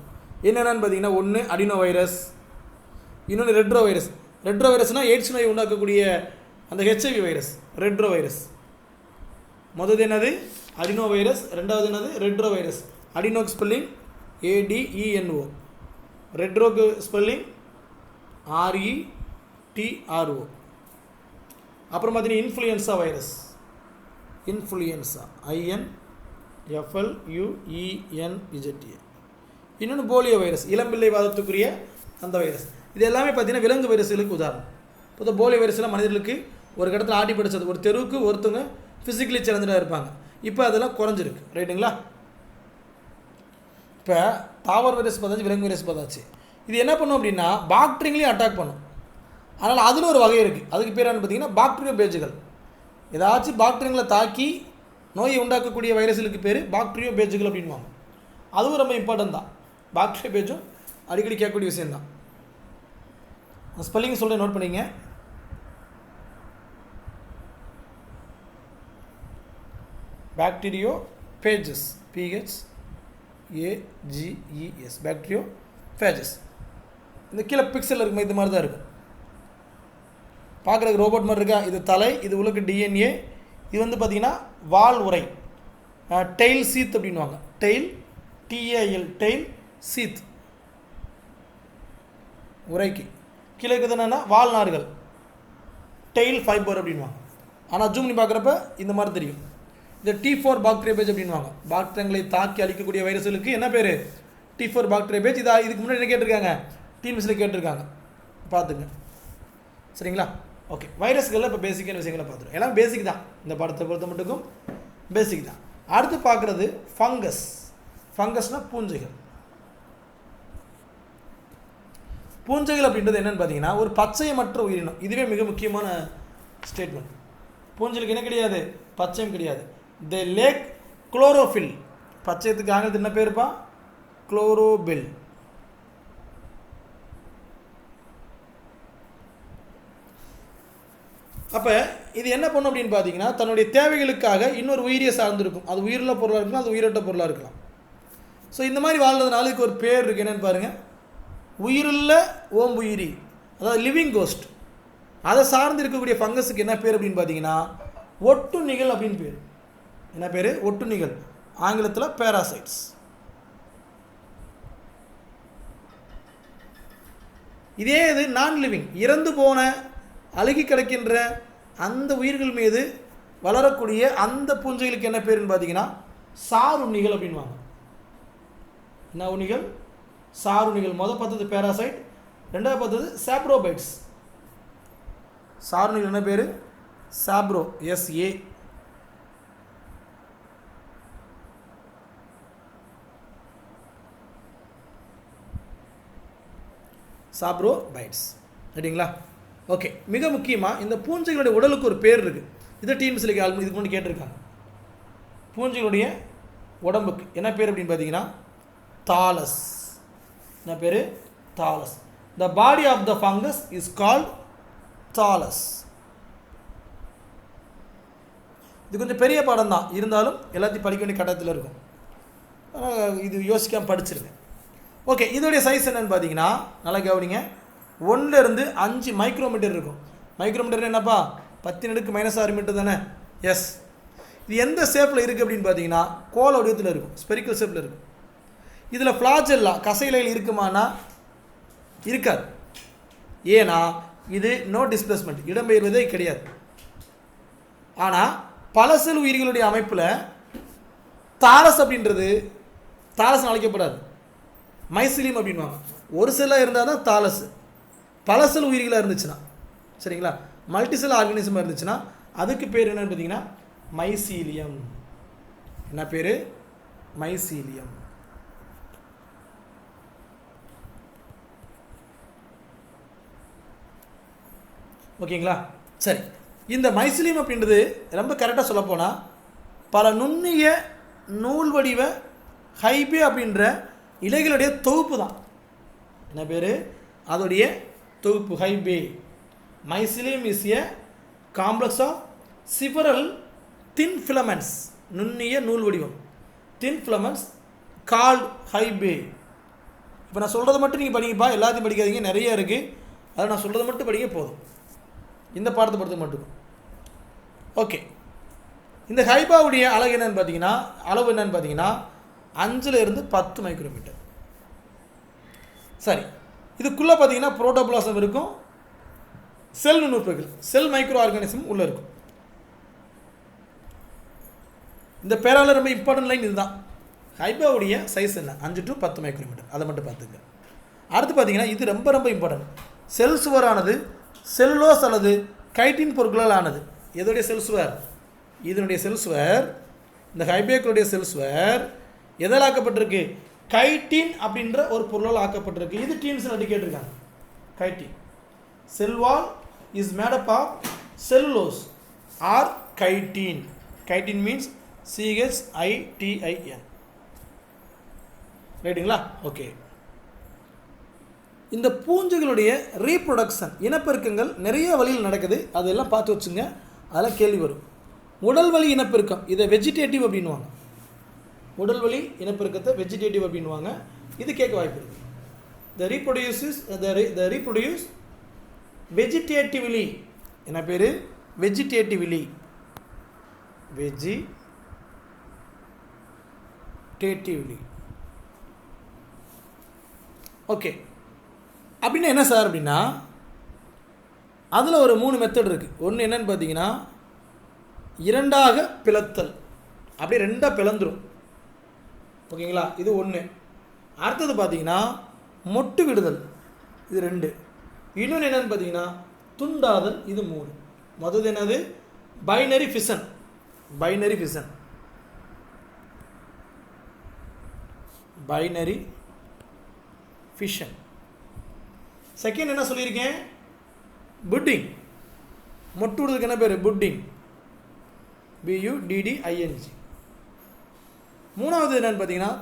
என்னென்னு பார்த்தீங்கன்னா, ஒன்று அடினோ வைரஸ், இன்னொன்று ரெட்ரோ வைரஸ். ரெட்ரோ வைரஸ்னால் எய்ட்ஸ் நோய் உண்டாக்கக்கூடிய அந்த ஹெச்ஐவி வைரஸ் ரெட்ரோ வைரஸ். முதல் என்னது அடினோ வைரஸ், ரெண்டாவது என்னது ரெட்ரோ வைரஸ். அடினோக்கு ஸ்பெல்லிங் ADENO, ரெட்ரோக்கு ஸ்பெல்லிங் RETRO. அப்புறம் பார்த்தீங்கன்னா இன்ஃப்ளூயன்ஸா வைரஸ், இன்ஃப்ளூயன்ஸா INFLUENZA. இன்னொன்று போலியோ வைரஸ், இளம்பிள்ளை வாதத்துக்குரிய அந்த வைரஸ். இது எல்லாமே பார்த்தீங்கன்னா விலங்கு வைரஸ்களுக்கு உதாரணம். இப்போ போலியோ வைரஸ்லாம் மனிதர்களுக்கு ஒரு இடத்துல ஆட்டி படித்தது, ஒரு தெருவுக்கு ஒருத்தவங்க ஃபிசிக்கலி சேலஞ்சாக இருப்பாங்க. இப்போ அதெல்லாம் குறைஞ்சிருக்கு. ரைட்டுங்களா, இப்போ தாவர வைரஸ் பார்த்தாச்சு, விலங்கு வைரஸ் பார்த்தாச்சு. இது என்ன பண்ணும் அப்படின்னா பாக்டீரியாங்களையும் அட்டாக் பண்ணும். அதனால் அதில் ஒரு வகை இருக்குது, அதுக்கு பேர் என்னன்னு பார்த்தீங்கன்னா பாக்டீரியோ பேஜுகள். ஏதாச்சும் பாக்டீரியங்களை தாக்கி நோயை உண்டாக்கக்கூடிய வைரஸ்களுக்கு பேர் பாக்டீரியோ பேஜுகள் அப்படின்வாங்க. அதுவும் ரொம்ப இம்பார்ட்டன்ட் தான். பாக்டீரியோ பேஜும் அடிக்கடி கேட்கக்கூடிய விஷயந்தான். ஸ்பெல்லிங் சொல்கிறேன், நோட் பண்ணிங்க. பாக்டீரியோ பேஜஸ், PHAGES, பாக்டீரியோ பேஜஸ். இந்த கீழே பிக்சல் இருக்குமா, இது மாதிரி தான் இருக்கும். பார்க்குறதுக்கு ரோபோட் மாதிரி இருக்கா? இது தலை, இது உள்ள DNA. இது வந்து பார்த்திங்கன்னா வால் உரை, டெயில் சீத் அப்படின்வாங்க. டெயில், TAIL, டெயில் சீத், உரைக்கு கீழே இருக்கிறது என்னென்னா வால்நார்கள், டெயில் ஃபைபர் அப்படின்வாங்க. ஆனால் ஜூம் பண்ணி பார்க்குறப்ப இந்த மாதிரி தெரியும். இந்த T4 பாக்டீரியோபேஜ் அப்படின்வாங்க. பாக்டீரியங்களை தாக்கி அழிக்கக்கூடிய வைரஸ்களுக்கு என்ன பேர்? T4 பாக்டீரியோபேஜ். இதுக்கு முன்னாடி என்ன கேட்டிருக்காங்க? TNPSC கேட்டிருக்காங்க, பார்த்துங்க. சரிங்களா? ஓகே, வைரஸ்களில் இப்போ பேசிக்கான விஷயங்களை பார்த்துருவோம். எல்லாம் பேசிக் தான், இந்த படத்தை பொறுத்த மட்டுக்கும் பேசிக் தான். அடுத்து பார்க்குறது ஃபங்கஸ். ஃபங்கஸ்னால் பூஞ்சைகள். பூஞ்சைகள் அப்படின்றது என்னென்னு பார்த்தீங்கன்னா ஒரு பச்சையமற்ற உயிரினம். இதுவே மிக முக்கியமான ஸ்டேட்மெண்ட். பூஞ்சைகளுக்கு என்ன கிடையாது? பச்சையம் கிடையாது. தே லேக் குளோரோஃபில். பச்சையத்துக்கு ஆங்கிலத்தில் என்ன பேருப்பா? குளோரோபில். அப்போ இது என்ன பண்ணும் அப்படின்னு பார்த்தீங்கன்னா தன்னுடைய தேவைகளுக்காக இன்னொரு உயிரியை சார்ந்திருக்கும். அது உயிருள்ள பொருளாக இருக்கலாம், அது உயிரற்ற பொருளாக இருக்கலாம். ஸோ இந்த மாதிரி வாழ்றதுனால இதுக்கு ஒரு பேர் இருக்குது. என்னென்னு பாருங்கள், உயிருள்ள ஓம்புயிரி, அதாவது லிவிங் கோஸ்ட். அதை சார்ந்து இருக்கக்கூடிய ஃபங்கஸுக்கு என்ன பேர் அப்படின்னு பார்த்தீங்கன்னா ஒட்டுண்ணிகள் அப்படின்னு பேர். என்ன பேர்? ஒட்டுண்ணிகள். ஆங்கிலத்தில் பேராசைட்ஸ். இதே இது நான் லிவிங், இறந்து போன அழுகி கிடக்கின்ற அந்த உயிர்கள் மீது வளரக்கூடிய அந்த பூஞ்சைகளுக்கு என்ன பேருன்னு பார்த்தீங்கன்னா சாருண்ணிகள் அப்படின்வாங்க. என்ன உண்ணிகள்? சாருண்ணிகள். முதல் பார்த்தது பேராசைட், ரெண்டாவது பார்த்தது சாப்ரோபைட்ஸ். சாருண்ணிகள் என்ன பேர்? சாப்ரோ, SA. சாப்ரோபைட்ஸ். ரைட்டுங்களா? ஓகே, மிக முக்கியமாக இந்த பூஞ்சைகளுடைய உடலுக்கு ஒரு பேர் இருக்குது. இதை TNPSC இதுக்கு முன்னாடி கேட்டிருக்காங்க. பூஞ்சைகளுடைய உடம்புக்கு என்ன பேர் அப்படின்னு பார்த்தீங்கன்னா தாலஸ். என்ன பேர்? Thallus. The body of the fungus is called thallus. இது கொஞ்சம் பெரிய பாடம் தான், இருந்தாலும் எல்லாத்தையும் படிக்க வேண்டிய கட்டத்தில் இருக்கும். இது யோசிக்காமல் படிச்சிருங்க. ஓகே, இதோடைய சைஸ் என்னென்னு பார்த்தீங்கன்னா நல்லா கவனிங்க, 1 to 5 மைக்ரோமீட்டர் இருக்கும். மைக்ரோமீட்டர் என்னப்பா? 10⁻⁻⁶ மீட்டர் தானே? எஸ். இது எந்த ஷேப்பில் இருக்குது அப்படின்னு பார்த்தீங்கன்னா கோள வடிவத்தில் இருக்கும், ஸ்பெரிக்கல் ஷேப்பில் இருக்கும். இதில் ஃப்ளாஜெல்லா கசையிலைகள் இருக்குமானா இருக்காது. ஏன்னா இது நோ டிஸ்பிளேஸ்மெண்ட், இடம்பெயர்வதே கிடையாது. ஆனால் பல செல் உயிர்களுடைய அமைப்பில் தாலஸ் அப்படின்றது தாலஸ் அழைக்கப்படாது, மைசிலியம் அப்படின்வாங்க. ஒரு செல்லாக இருந்தால் தான் தாலஸ். பல செல் உயிர்களாக இருந்துச்சுன்னா, சரிங்களா, மல்டிசெல் ஆர்கானிசமாக இருந்துச்சுன்னா அதுக்கு பேர் என்னன்னு பார்த்தீங்கன்னா மைசீலியம். என்ன பேர்? மைசீலியம். ஓகேங்களா? சரி, இந்த மைசிலியம் அப்படின்றது ரொம்ப கரெக்டாக சொல்லப்போனால் பல நுண்ணிய நூல் வடிவ ஹைபே அப்படின்ற இலைகளுடைய தொகுப்பு தான். என்ன பேர்? அதோடைய தொகுப்பு hyphae. Mycelium is a complex of several thin filaments. நுண்ணிய நூல் வடிவம், தின் ஃபிலமெண்ட்ஸ் கால்ட் ஹைபே. இப்போ நான் சொல்கிறத மட்டும் நீங்கள் படிங்கப்பா, எல்லாத்தையும் படிக்காதீங்க, நிறைய இருக்குது. அதை நான் சொல்கிறத மட்டும் படிங்க போதும், இந்த பாடத்தை பொறுத்த மட்டும். ஓகே, இந்த ஹைபாவுடைய அளவு என்னன்னு பார்த்தீங்கன்னா அளவு என்னன்னு பார்த்தீங்கன்னா 5 to 10 மைக்ரோமீட்டர். சரி, இதுக்குள்ளே பார்த்தீங்கன்னா புரோட்டோபிளாசம் இருக்கும், செல் நுண்ணுறுப்புகள், செல் மைக்ரோ ஆர்கானிசம் உள்ளே இருக்கும். இந்த பேராவில் ரொம்ப இம்பார்ட்டன்ட் லைன் இதுதான். ஹைபாவுடைய சைஸ் என்ன? 5 to 10 மைக்ரோமீட்டர். அதை மட்டும் பார்த்துங்க. அடுத்து பார்த்தீங்கன்னா இது ரொம்ப ரொம்ப இம்பார்ட்டன்ட். செல் சுவரானது செல்லுலோஸ் அல்லது கைட்டின் பொருட்களால் ஆனது. எதோடைய செல் சுவர்? இதனுடைய செல் சுவர், இந்த ஹைபேக்களுடைய செல் சுவர் எதால் ஆக்கப்பட்டிருக்கு? கைட்டின் அப்படின்ற ஒரு பொருளால் ஆக்கப்பட்டிருக்கு. இது TNPSC கேட்டிருக்காங்க. Chitin. Cell wall is made up of cellulose or chitin. Chitin means CHITIN. ரைட்டுங்களா? ஓகே, இந்த பூஞ்சைகளுடைய ரீப்ரொடக்ஷன், இனப்பெருக்கங்கள் நிறைய வழியில் நடக்குது. அதெல்லாம் பார்த்து வச்சுங்க, அதெல்லாம் கேள்வி வரும். உடல்வழி இனப்பெருக்கம் இதை வெஜிடேட்டிவ் அப்படின்வாங்க. உடல்வழி இனப்பெருக்கத்தை வெஜிடேட்டிவ் அப்படின்வாங்க. இது கேட்க வாய்ப்பு இருக்குது. the reproduce vegetatively. என்ன பேர்? வெஜிடேட்டிவ்லி. ஓகே. அப்படின்னா என்ன சார் அப்படின்னா, அதில் ஒரு 3 மெத்தட் இருக்குது. ஒன்று என்னன்னு பார்த்தீங்கன்னா, இரண்டாக பிளத்தல். அப்படியே 2ஆக பிளந்துடும். ஓகேங்களா? இது ஒன்று. அடுத்தது பார்த்தீங்கன்னா மொட்டு விடுதல். இது 2. இன்னொன்று என்னென்னு பார்த்தீங்கன்னா துண்டாதல். இது 3. மொதல் என்னது? Binary fission. செகண்ட் என்ன சொல்லியிருக்கேன்? புட்டிங். மொட்டு விடுதலுக்கு என்ன பேர்? புட்டிங். BUDDING. மூணாவது என்னென்னு பார்த்தீங்கன்னா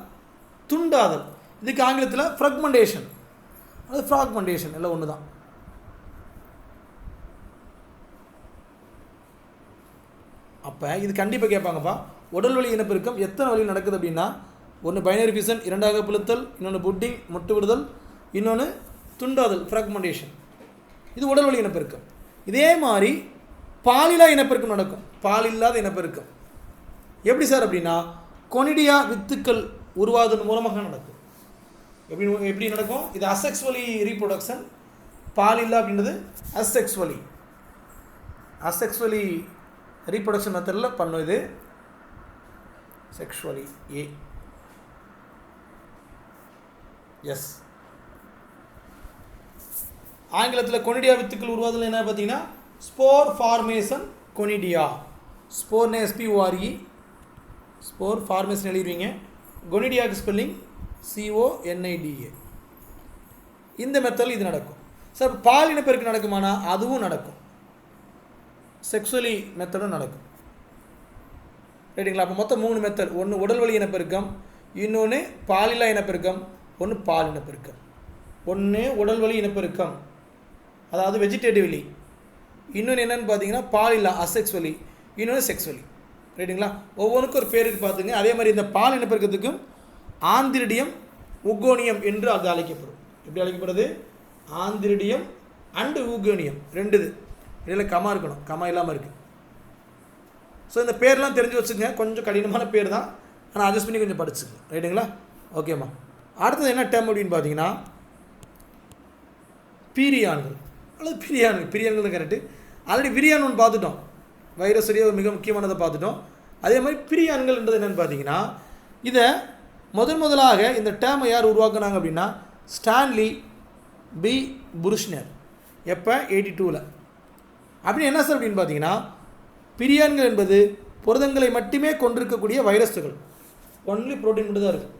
துண்டாதல். இதுக்கு ஆங்கிலத்தில் ஃப்ராக்மெண்டேஷன். அது ஃப்ராக்மெண்டேஷன் எல்லாம் ஒன்று தான். அப்போ இது கண்டிப்பாக கேட்பாங்கப்பா. உடல் வழி இனப்பெருக்கம் எத்தனை வழியில் நடக்குது அப்படின்னா, ஒன்று பைனரி ஃபிஷன், இரண்டாக பிளத்தல், இன்னொன்று புட்டிங் மொட்டு விடுதல், இன்னொன்று துண்டாதல் ஃப்ராக்மெண்டேஷன். இது உடல் வழி இனப்பெருக்கம். இதே மாதிரி பாலில்லா இனப்பெருக்கம் நடக்கும். பால் இல்லாத இனப்பெருக்கம் எப்படி சார் அப்படின்னா, கொனிடியா வித்துக்கள் உருவாதன் மூலமாக நடக்கும். எப்படி நடக்கும்? இது அசெக்ஸ்வலி ரீப்ரொடக்ஷன். பால் இல்லை அப்படின்றது அசெக்ஸ்வலி ரீப்ரொடக்ஷன் மெத்தடில் பண்ணும். இது செக்ஷுவலி எஸ். ஆங்கிலத்தில் கொனிடியா வித்துக்கள் உருவாதல் என்ன பார்த்தீங்கன்னா ஸ்போர் ஃபார்மேஷன் கொனிடியா. ஸ்போர்னே SPORE. ஸ்போர் ஃபார்மேஷன் எழுதிடுவீங்க. கொனிடியாக்கு ஸ்பெல்லிங் CONIDA. இந்த மெத்தடில் இது நடக்கும். சார் பால் இனப்பெருக்கம் நடக்குமானா அதுவும் நடக்கும். செக்ஷுவலி மெத்தடும் நடக்கும். ரைட்டுங்களா? அப்போ மொத்தம் 3 மெத்தட். ஒன்று உடல் வழி இனப்பெருக்கம், இன்னொன்று பாலில்லா இனப்பெருக்கம், ஒன்று பால் இனப்பெருக்கம். ஒன்று உடல் வழி இனப்பெருக்கம், அதாவது வெஜிடேட்டிவ்லி. இன்னொன்று என்னென்னு பார்த்தீங்கன்னா பாலில்லா அசெக்ஸ்வலி, இன்னொன்று செக்ஸ்வலி. ரைட்டுங்களா? ஒவ்வொன்றுக்கும் ஒரு பேருக்கு பார்த்துங்க. அதே மாதிரி இந்த பால் இனப்பெருக்கத்துக்கும் ஆந்திரிடியம் உகோனியம் என்று அது அழைக்கப்படும். எப்படி அழைக்கப்படுது? ஆந்திரிடியம் அண்டு ஊகோனியம் 2. இதில் கமா இருக்கணும், கமா இல்லாமல் இருக்குது. ஸோ இந்த பேர்லாம் தெரிஞ்சு வச்சுக்கோங்க. கொஞ்சம் கடினமான பேர் தான், ஆனால் அட்ஜஸ்ட் பண்ணி கொஞ்சம் படிச்சுக்கோங்க. ரைட்டுங்களா? ஓகேம்மா. அடுத்தது என்ன டேர்ம் அப்படின்னு பார்த்தீங்கன்னா பீரியான்கள் அல்லது பிரியான்கள் தான் கரெக்டு. ஆல்ரெடி விரியான் ஒன்று பார்த்துட்டோம். வைரஸ் ஒரு மிக முக்கியமானதை பார்த்துட்டோம். அதே மாதிரி பிரியான்கள் என்றது என்னென்னு பார்த்தீங்கன்னா, இதை முதலாக இந்த டேர்மை யார் உருவாக்குனாங்க அப்படின்னா ஸ்டான்லி பி புருஷ்னர். எப்போ? 82. அப்படின்னு என்ன சார் அப்படின்னு பார்த்தீங்கன்னா, பிரியான்கள் என்பது புரதங்களை மட்டுமே கொண்டிருக்கக்கூடிய வைரஸ்கள். ஒன்லி ப்ரோட்டீன் மட்டும் தான் இருக்குது.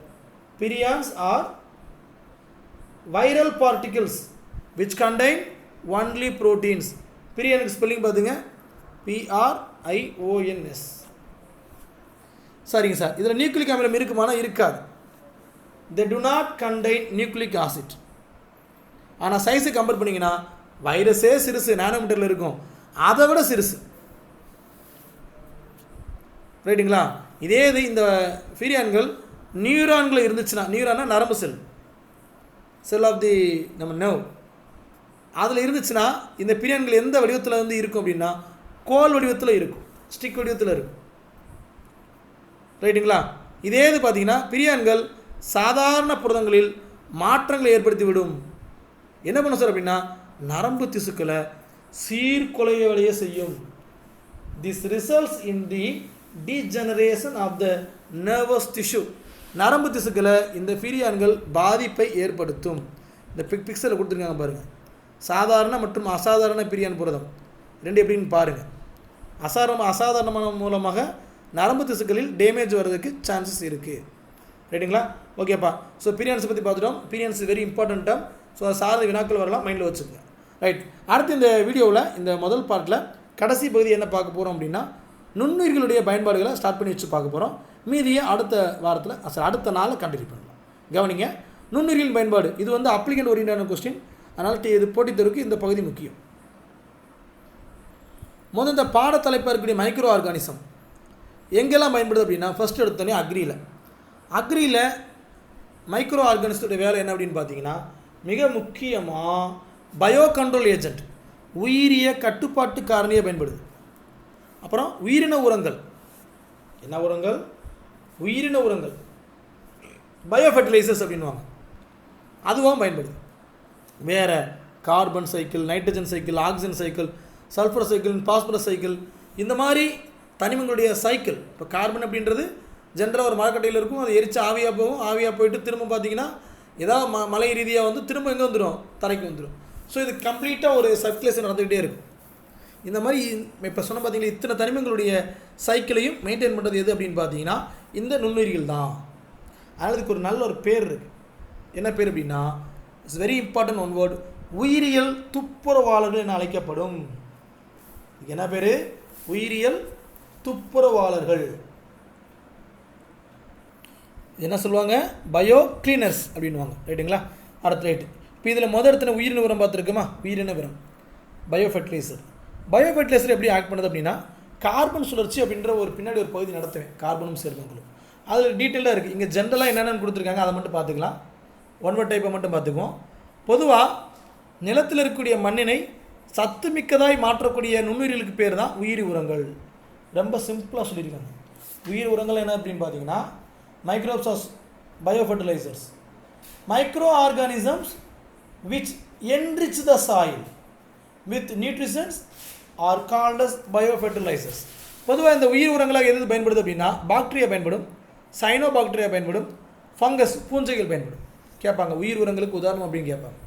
Prions are viral particles which contain only proteins. பிரியானுக்கு ஸ்பெல்லிங் பார்த்துங்க, PRIONS. சரிங்க சார். இதில் நியூக்ளிக் அமிலம் இருக்குமானா இருக்காது. they do not contain nucleic acid. ஆனால் சைஸை கம்பேர் பண்ணிங்கன்னா வைரஸே சிறுசு, நானோமீட்டரில் இருக்கும், அதை விட சிறுசு. ரைட்டுங்களா? இதே இது இந்த பிரியான்கள் நியூரான்கள் இருந்துச்சுன்னா, நியூரான்னா நரம்பு செல் ஆஃப் தி நம்ம நர்வ், அதில் இருந்துச்சுன்னா இந்த பிரியான்கள் எந்த வடிவத்தில் வந்து இருக்கும் அப்படின்னா கோல் வடிவத்தில் இருக்கும், ஸ்டிக் வடிவத்தில் இருக்கும். ரைட்டுங்களா? இதே இது பார்த்தீங்கன்னா பிரியான்கள் சாதாரண புரதங்களில் மாற்றங்களை ஏற்படுத்திவிடும். என்ன பண்ணும் சார் அப்படின்னா நரம்பு திசுக்களை சீர்குலைய செய்யும். This results in the degeneration of the nervous tissue. நரம்பு திசுக்களை இந்த பிரியான்கள் பாதிப்பை ஏற்படுத்தும். இந்த பிக்சரில் கொடுத்துருக்காங்க பாருங்கள். சாதாரண மற்றும் அசாதாரண பிரியான் புரதம் 2 எப்படின்னு பாருங்கள். அசாதாரணமான மூலமாக நரம்பு திசுக்களில் டேமேஜ் வர்றதுக்கு சான்சஸ் இருக்குது. ரைட்டுங்களா? ஓகேப்பா. ஸோ பிரியான்ஸை பற்றி பார்த்துட்டோம். பிரியான்ஸ் வெரி இம்பார்ட்டன்ட் டேர்ம். ஸோ அது சார்ந்த வினாக்கள் வரலாம், மைண்டில் வச்சுக்கோங்க. ரைட். அடுத்து இந்த வீடியோவில் இந்த முதல் பார்ட்டில் கடைசி பகுதி என்ன பார்க்க போகிறோம் அப்படின்னா நுண்ணுயிர்களுடைய பயன்பாடுகளை ஸ்டார்ட் பண்ணி வச்சு பார்க்க போகிறோம். மீதியை அடுத்த வாரத்தில் அடுத்த நாளில் கண்டினியூ பண்ணலாம். கவனிங்க, நுண்ணுயிர்களின் பயன்பாடு இது வந்து அப்ளிகண்ட் ஓரியன்டான கொஸ்டின். அதனால் இது போட்டித் தேர்வுக்கு இந்த பகுதி முக்கியம். முதல் இந்த பாடத்தலைப்பாக இருக்கக்கூடிய மைக்ரோ ஆர்கானிசம் எங்கெல்லாம் பயன்படுது அப்படின்னா ஃபஸ்ட்டு எடுத்தோடனே அக்ரியில் மைக்ரோ ஆர்கானிசத்தோட வேலை என்ன அப்படின்னு பார்த்தீங்கன்னா மிக முக்கியமாக பயோ கண்ட்ரோல் ஏஜென்ட், உயிரிய கட்டுப்பாட்டு காரணியை பயன்படுது. அப்புறம் உயிரின உரங்கள், என்ன உரங்கள்? உயிரின உரங்கள், பயோ ஃபெர்டிலைசர்ஸ் அப்படின்வாங்க, அதுவும் பயன்படுது. வேறு carbon cycle, nitrogen cycle, oxygen cycle, sulphur cycle, phosphorus cycle, இந்த மாதிரி தனிமங்களுடைய சைக்கிள். இப்போ கார்பன் அப்படின்றது ஜென்ரலாக ஒரு மரக்கட்டையில் இருக்கும், அது எரிச்சு ஆவியாக போகும், ஆவியாக போயிட்டு திரும்ப பார்த்தீங்கன்னா ஏதாவது மலை ரீதியாக வந்து திரும்ப எங்கே வந்துடும்? தரைக்கு வந்துடும். ஸோ இது கம்ப்ளீட்டாக ஒரு சர்க்குலேஷன் நடந்துக்கிட்டே இருக்கும். இந்த மாதிரி இப்போ சொன்ன பார்த்தீங்கன்னா இத்தனை தனிமங்களுடைய சைக்கிளையும் மெயின்டைன் பண்ணுறது எது அப்படின்னு பார்த்தீங்கன்னா இந்த நுண்ணுயிரிகள் தான். அதனால் இதுக்கு ஒரு நல்ல ஒரு பேர் இருக்குது. என்ன பேர் அப்படின்னா, it's very important one word, உயிரியல் துப்புரவாளர்கள் என அழைக்கப்படும். இதுக்கு என்ன பேர்? உயிரியல் துப்புரவாளர்கள். என்ன சொல்லுவாங்க? பயோ கிளீனர்ஸ் அப்படின்வாங்க. ரைட்டுங்களா? அடுத்த ரைட்டு. இப்போ இதில் முதல் இடத்துல உயிரின உரம் பார்த்துருக்குமா? உயிரின உரம் பயோ ஃபெர்டிலைசர். பயோ ஃபெர்டிலைசர் எப்படி ஆக்ட் பண்ணுது அப்படின்னா, கார்பன் சுழற்சி அப்படின்ற ஒரு பின்னாடி ஒரு பகுதி நடத்துவேன், கார்பனும் சேர்மங்களும். அதில் டீட்டெயிலாக இருக்குது. இங்கே ஜென்ரலாக என்னென்னு கொடுத்துருக்காங்க அதை மட்டும் பார்த்துக்கலாம். ஒன் வேர்ட் டைப்பை மட்டும் பார்த்துக்குவோம். பொதுவாக நிலத்தில் இருக்கக்கூடிய மண்ணினை சத்து மிக்கதாய் மாற்றக்கூடிய நுண்ணுயிர்களுக்கு பேர் தான் உயிரி உரங்கள். ரொம்ப சிம்பிளாக சொல்லியிருக்காங்க. உயிர் உரங்கள் என்ன அப்படின்னு பார்த்தீங்கன்னா, microbes of bio fertilisers, microorganisms which enrich the soil with nutrients are called as biofertilizers. பொதுவாக இந்த உயிர் உரங்களாக எது பயன்படுது அப்படின்னா, பாக்டீரியா பயன்படும், சைனோ பாக்டீரியா பயன்படும், ஃபங்கஸ் பூஞ்சைகள் பயன்படும். கேட்பாங்க உயிர் உரங்களுக்கு உதாரணம் அப்படின்னு கேட்பாங்க.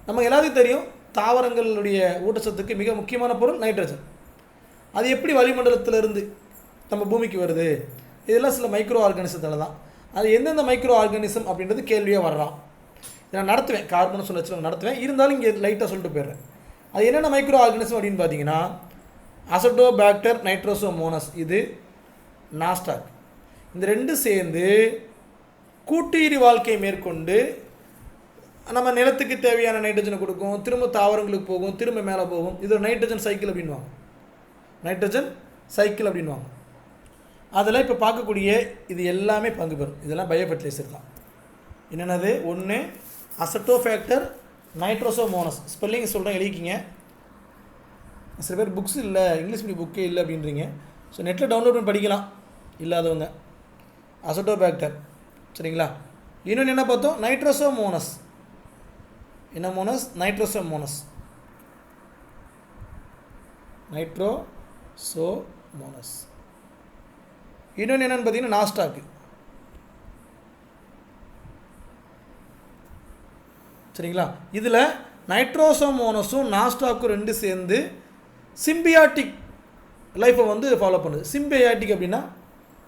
நம்ம எல்லாத்துக்கும் தெரியும், தாவரங்களுடைய ஊட்டச்சத்துக்கு மிக முக்கியமான பொருள் நைட்ரஜன். அது எப்படி வளிமண்டலத்திலிருந்து நம்ம பூமிக்கு வருது? இதெல்லாம் சில மைக்ரோ ஆர்கானிசத்தில் தான். அது எந்தெந்த மைக்ரோ ஆர்கானிசம் அப்படின்றது கேள்வியாக வரலாம். நான் நடத்துவேன், கார்பன் சுழற்சி நடத்துவேன். இருந்தாலும் இங்கே லைட்டாக சொல்லிட்டு போயிடுறேன். அது என்னென்ன மைக்ரோ ஆர்கானிசம் அப்படின்னு பார்த்தீங்கன்னா, அசட்டோபாக்டர் நைட்ரோசோமோனஸ், இது நாஸ்டாக். இந்த ரெண்டு சேர்ந்து கூட்டுயிரி வாழ்க்கையை மேற்கொண்டு நம்ம நிலத்துக்கு தேவையான நைட்ரஜனை கொடுக்கும், திரும்ப தாவரங்களுக்கு போகும், திரும்ப மேலே போகும். இது ஒரு நைட்ரஜன் சைக்கிள் அப்படின்வாங்க. நைட்ரஜன் சைக்கிள் அப்படின்வாங்க. அதில் இப்போ பார்க்கக்கூடிய இது எல்லாமே பங்கு பெறும். இதெல்லாம் பயோ ஃபெர்டிலைசர் தான். என்னென்னது? ஒன்று அசட்டோஃபேக்டர் நைட்ரோசோமோனஸ். ஸ்பெல்லிங் சொல்கிறேன், எழுதிக்கிங்க. சில பேர் புக்ஸ் இல்லை, இங்கிலீஷ் மீடியம் புக்கே இல்லை அப்படின்றீங்க. ஸோ நெட்டில் டவுன்லோட் பண்ணி படிக்கலாம் இல்லாதவங்க. அசட்டோபாக்டர், சரிங்களா? இன்னொன்று என்ன பார்த்தோம்? நைட்ரோசோமோனஸ். என்ன மோனஸ்? நைட்ரோசோமோனஸ். நைட்ரோசோமோனஸ். இன்னொன்று என்னென்னு பார்த்தீங்கன்னா நாஸ்டாக்கு. சரிங்களா? இதில் நைட்ரோசோமோனஸும் நாஸ்டாக்கும் ரெண்டு சேர்ந்து சிம்பியாட்டிக் லைஃப்பை வந்து ஃபாலோ பண்ணுது. சிம்பியாட்டிக் அப்படின்னா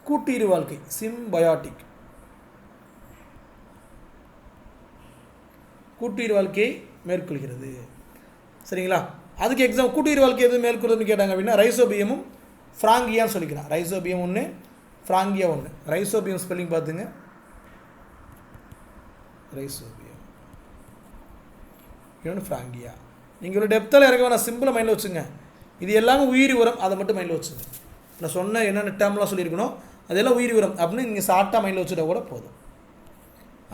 கூட்டுயிர் வாழ்க்கை. சிம்பயாட்டிக் கூட்டுயிர் வாழ்க்கையை மேற்கொள்கிறது. சரிங்களா? அதுக்கு எக்ஸாம் கூட்டுயிர் வாழ்க்கை எது மேற்கொள்ளுதுன்னு கேட்டாங்க அப்படின்னா, ரைசோபியமும் ஃப்ராங்கியான்னு சொல்லிக்கலாம். ரைசோபியம் ஒன்று, ஃப்ராங்கியா ஒன்று. ரைசோபியம் ஸ்பெல்லிங் பார்த்துங்க. ரைசோபியம், இன்னொன்று ஃப்ராங்கியா. நீங்கள் ஒரு டெப்த்தில் இறக்க வேணாம், சிம்பிளாக மைண்டில் வச்சுங்க. இது எல்லாமே உயிரி உரம், அதை மட்டும் மைண்டில் வச்சுங்க. நான் சொன்ன என்னென்ன டேர்ம்லாம் சொல்லியிருக்கணும் அதெல்லாம் உயிரி உரம் அப்படின்னு நீங்கள் ஷார்ட்டாக மைண்டில் வச்சுட்டா கூட போதும்.